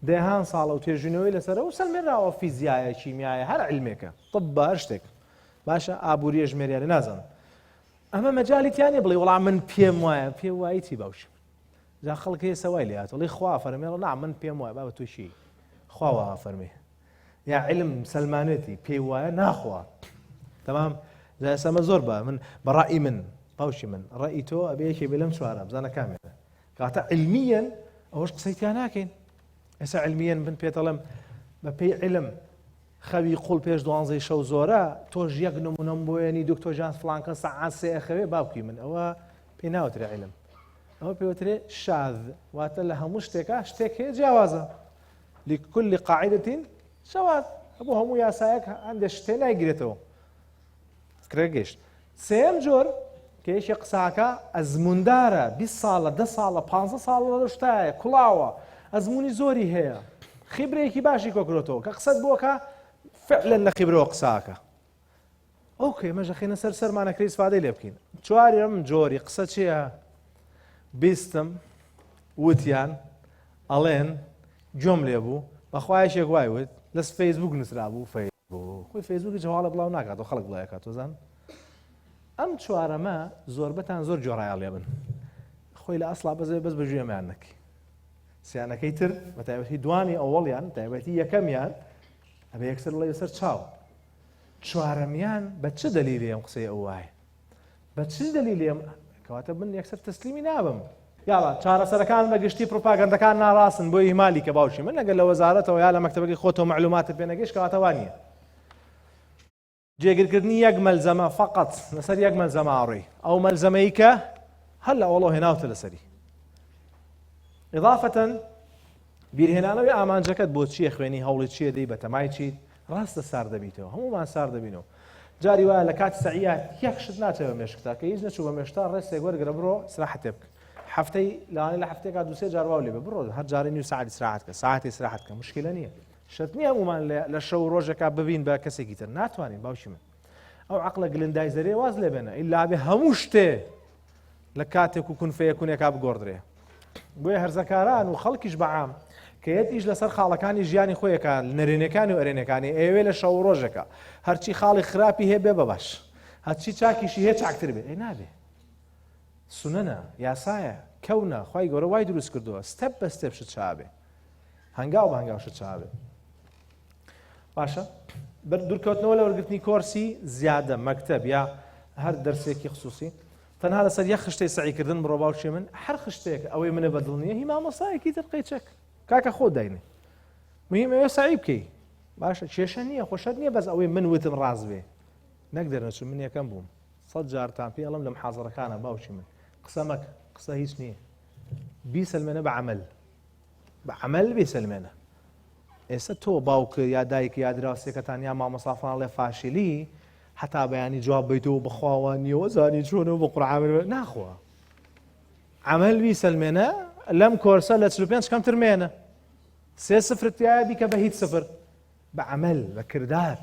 دەهان ساڵە و توێژینەوەی لەسەرە و سەلمێنراوە فیزیایە کیمیایە هەر علمێکە طب هەر شتێک باشە ئابووریە ژمێریانە نازانم ئەمە مەجالیتیانێ بڵێ وەڵام من پێم وایە پێ وایی چی باوشم جا خەڵک هەیە سەوای لێهات وڵی خوا فەرمێڵە نا من پێم وایە با بە تووشی خواوە فەرمێ یا علم سەلمانێتی پێی وایە ناخوا تەمام جا ئێستا زۆر بە من بەڕائی من باوشی من ڕای تۆ ئەبێ یەکێ بێ لەم چوارە بزانە کامێنە کاتە علمیەن ئەوەش قسەیتیان ناکەین ئێستا علمیەن بن پێتەڵم بە پێی علم خەوی قوڵ پێش 12 شەو زۆرە تۆش یەک نمونەم بۆیەنی دکتۆر جان فڵانکە سەعات سێ ئەخەوێ باوکی من ئەوە پێی ناوترێ علم ئەوە پێوترێ شاذ واتە لە هەموو شتێکە شتێک هەیە جیاوازە لكل قاعدة شواذ هەبوو هەموو یاسایەک هەندێک شتێ نایگرێتەوە فکرە گەشت سێم جۆر کە یەکێ قساکە ئەزموندارە 20 ساڵە 10 ساڵە 15 ساڵە لە شتایە کوڵاوە ئەزمموی زۆری هەیە خیبرەیەکی باشی کۆکرۆتەوە کە قسەت بۆکە فعلا لە خیبرەوە قساکە ئۆکێ مەژە خێنە سەر سەرمانەکەی ئیسفادەی لێ بکەین چوارم جۆری قسە چییە بیستم وتیان ئەڵێن جۆم لێ بوو بەخوایشێک وای وت لە فەیسبوک نووسرا بوو خۆی فەیسبوکی جەواڵە بڵاو ناکاتەوە خەڵک بڵایەکات تۆزان ئەم چوارەمە زۆربەتان زۆر جۆڕایان لێ بن خۆی لە ئەسڵا بەزێ بەس بەژێمیان نەکەی سیانەکەی تر بە تایبەتی دوانی ئەوڵیان تایبەتی یەکەمیان ئەبێ یەکسەر لە سەر چاو چوارەمیان بە چ دەلیلی ئەم قسەی ئەو وایە بە چ دەلیلی ئەم کەواتە من یەکسەر تەسلیمی نابم یاڵا چارەسەرەکان بە گشتی پروپاگەندەکان ناڕاستن بۆ ئیمالی کە باوشی من لەگەڵ لە وەزارەتەوە یا لە مەکتەبەکەی خۆتەوە معلوماتت پێ نەگەیشت کەواتە وان نییە جێگیرکردنی یەک مەلزەمە فەقەت لەسەر یەک مەلزەمە ئاڕێی ئەو مەلزەمەی کە هەر لە ئەوڵۆ هێناوتە لەسەری إضافة بیرهێنانەوەی ئامانجەکەت بۆ چییە خوێنی هەوڵی چییە دەی بە تەمای چیت ڕاستە سار دەبیتەوە هەمومان سار دەبینەوە جاری وایە لە کاتی سەعیات یەک شت ناچێت بە مێشکتا کە هیچ نەچوو بە مێشتا ڕێستێک وەرگرە بڕۆ استراحەتێ بکە هەفتەی لاوانەیە لە هەفتەیەکا دووسێ جار وا لێ بێ بڕۆ هەر جارێ نیو ساعت استراحەت کە ساعتی استراحەت کە مشکلە نییە شەرت نییە هەمومان لە شەو ڕۆژێکا ببین بە کەسێکی تر ناتوانین باوکی من ئەو عەقڵە گلندای زەرێ واز لێ بێنە ئیلا بێ هەموو شتێ لە کاتێک و کون فەیەکونێکا بگۆڕدرێ بۆیە هەرزەکاران و خەڵکیش بەعام کە یەتیش لەسەر خاڵەکانی ژیانی خۆیەکان نەرێنەکانی و ئەرێنەکانی ئێوێ لە شەو ڕۆژێکە هەرچی خاڵی خراپی هەیە بێ بەباش هەرچی چاکیشی هەیە چاکتر بێ نابێ سونەنە یاسایە کەونە خی گەورە وای دروست کردووە ستەپ بە ستەپ شت چابێ هەنگاو بە هەنگاو شت چابێ باشە دوورکەوتنەوە لە وەرگرتنی کۆرسی زیادە مەکتەب یا هەر دەرسێکی خصوصی تەنها لەسەر یەک خشتەی سەعیکردن بڕۆ باوشێ من هەر خشتێک ئەوەی منە بەدڵ نییە هی مامۆستایەکی تر قەیچەک کاکە خۆ داینێ مهم ئەوێ سعی بکەی باشە کێشە نییە خۆشەت نییە بەس ئەوەی من وتم ڕاز بێ نەک دەرنەچوو من یەکەم بووم 100 جارتان پێ ئەڵم لە محازەڕەکانە باوکی من قسە مەکە قسە هیچ نییە بیسەلمێنە بە عەمەل بیسەلمێنە ئێستا تۆ باوکە یا دایک یا دراوسێکەتان یا مامۆستافان لێ فاشلی حتا بەیانی جواب بیتەوە بەخواوە نیەوە زانی چۆنەوە بە قورعامل ناخوا عەمەل بیسەلمێنە لەم کۆرسە لە 45 کەمتر مێنە 3-0 تایە بیکە بە هیچ 0 بە عەمەل بە کردار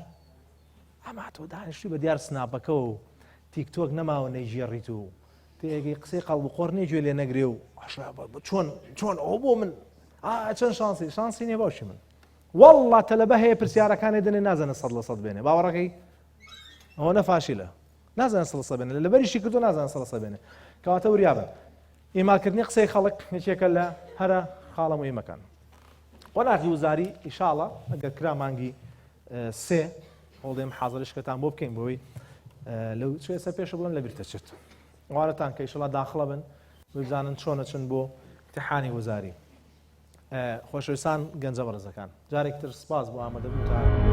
ئەما تۆ دانیشتوی بە دیار سناپەکە و تیکتۆک نەماوە نەیژێڕیت و تێگەی قسەی قەڵبقۆڕ نێگوێ لێ نەگرێ و چۆن ئەو بۆ من چەند شانسی نییە باشی من والله تەلەبە هەیە پرسیارەکانی دەنێ نازانە 100% بێنێ باوەڕەکەی ئەوە نەفاشیلە نازانە 100% بێنێ لەبەریشی کردو نازانە 100% بێنێ کەواتە وریابن ئیمالکردنی قسەی خەڵک یەکێکە لە هەرە خاڵە موهیمەکان وەناغی وزاری ئیشاڵە ئەگەر کرا مانگی 3 هەوڵدەیم حازریشکەتان بۆ بکەین بۆی لەو سەر پێشە بڵێن لەبیر دەچێت وارەتان کە ئیشەڵا داخڵە بن بزانن چۆنە چن بۆ امتحانی وزاری خۆشەویستان گەنجە بەڕێزەکان جارێکتر سپاس بۆ ئامادەبووتان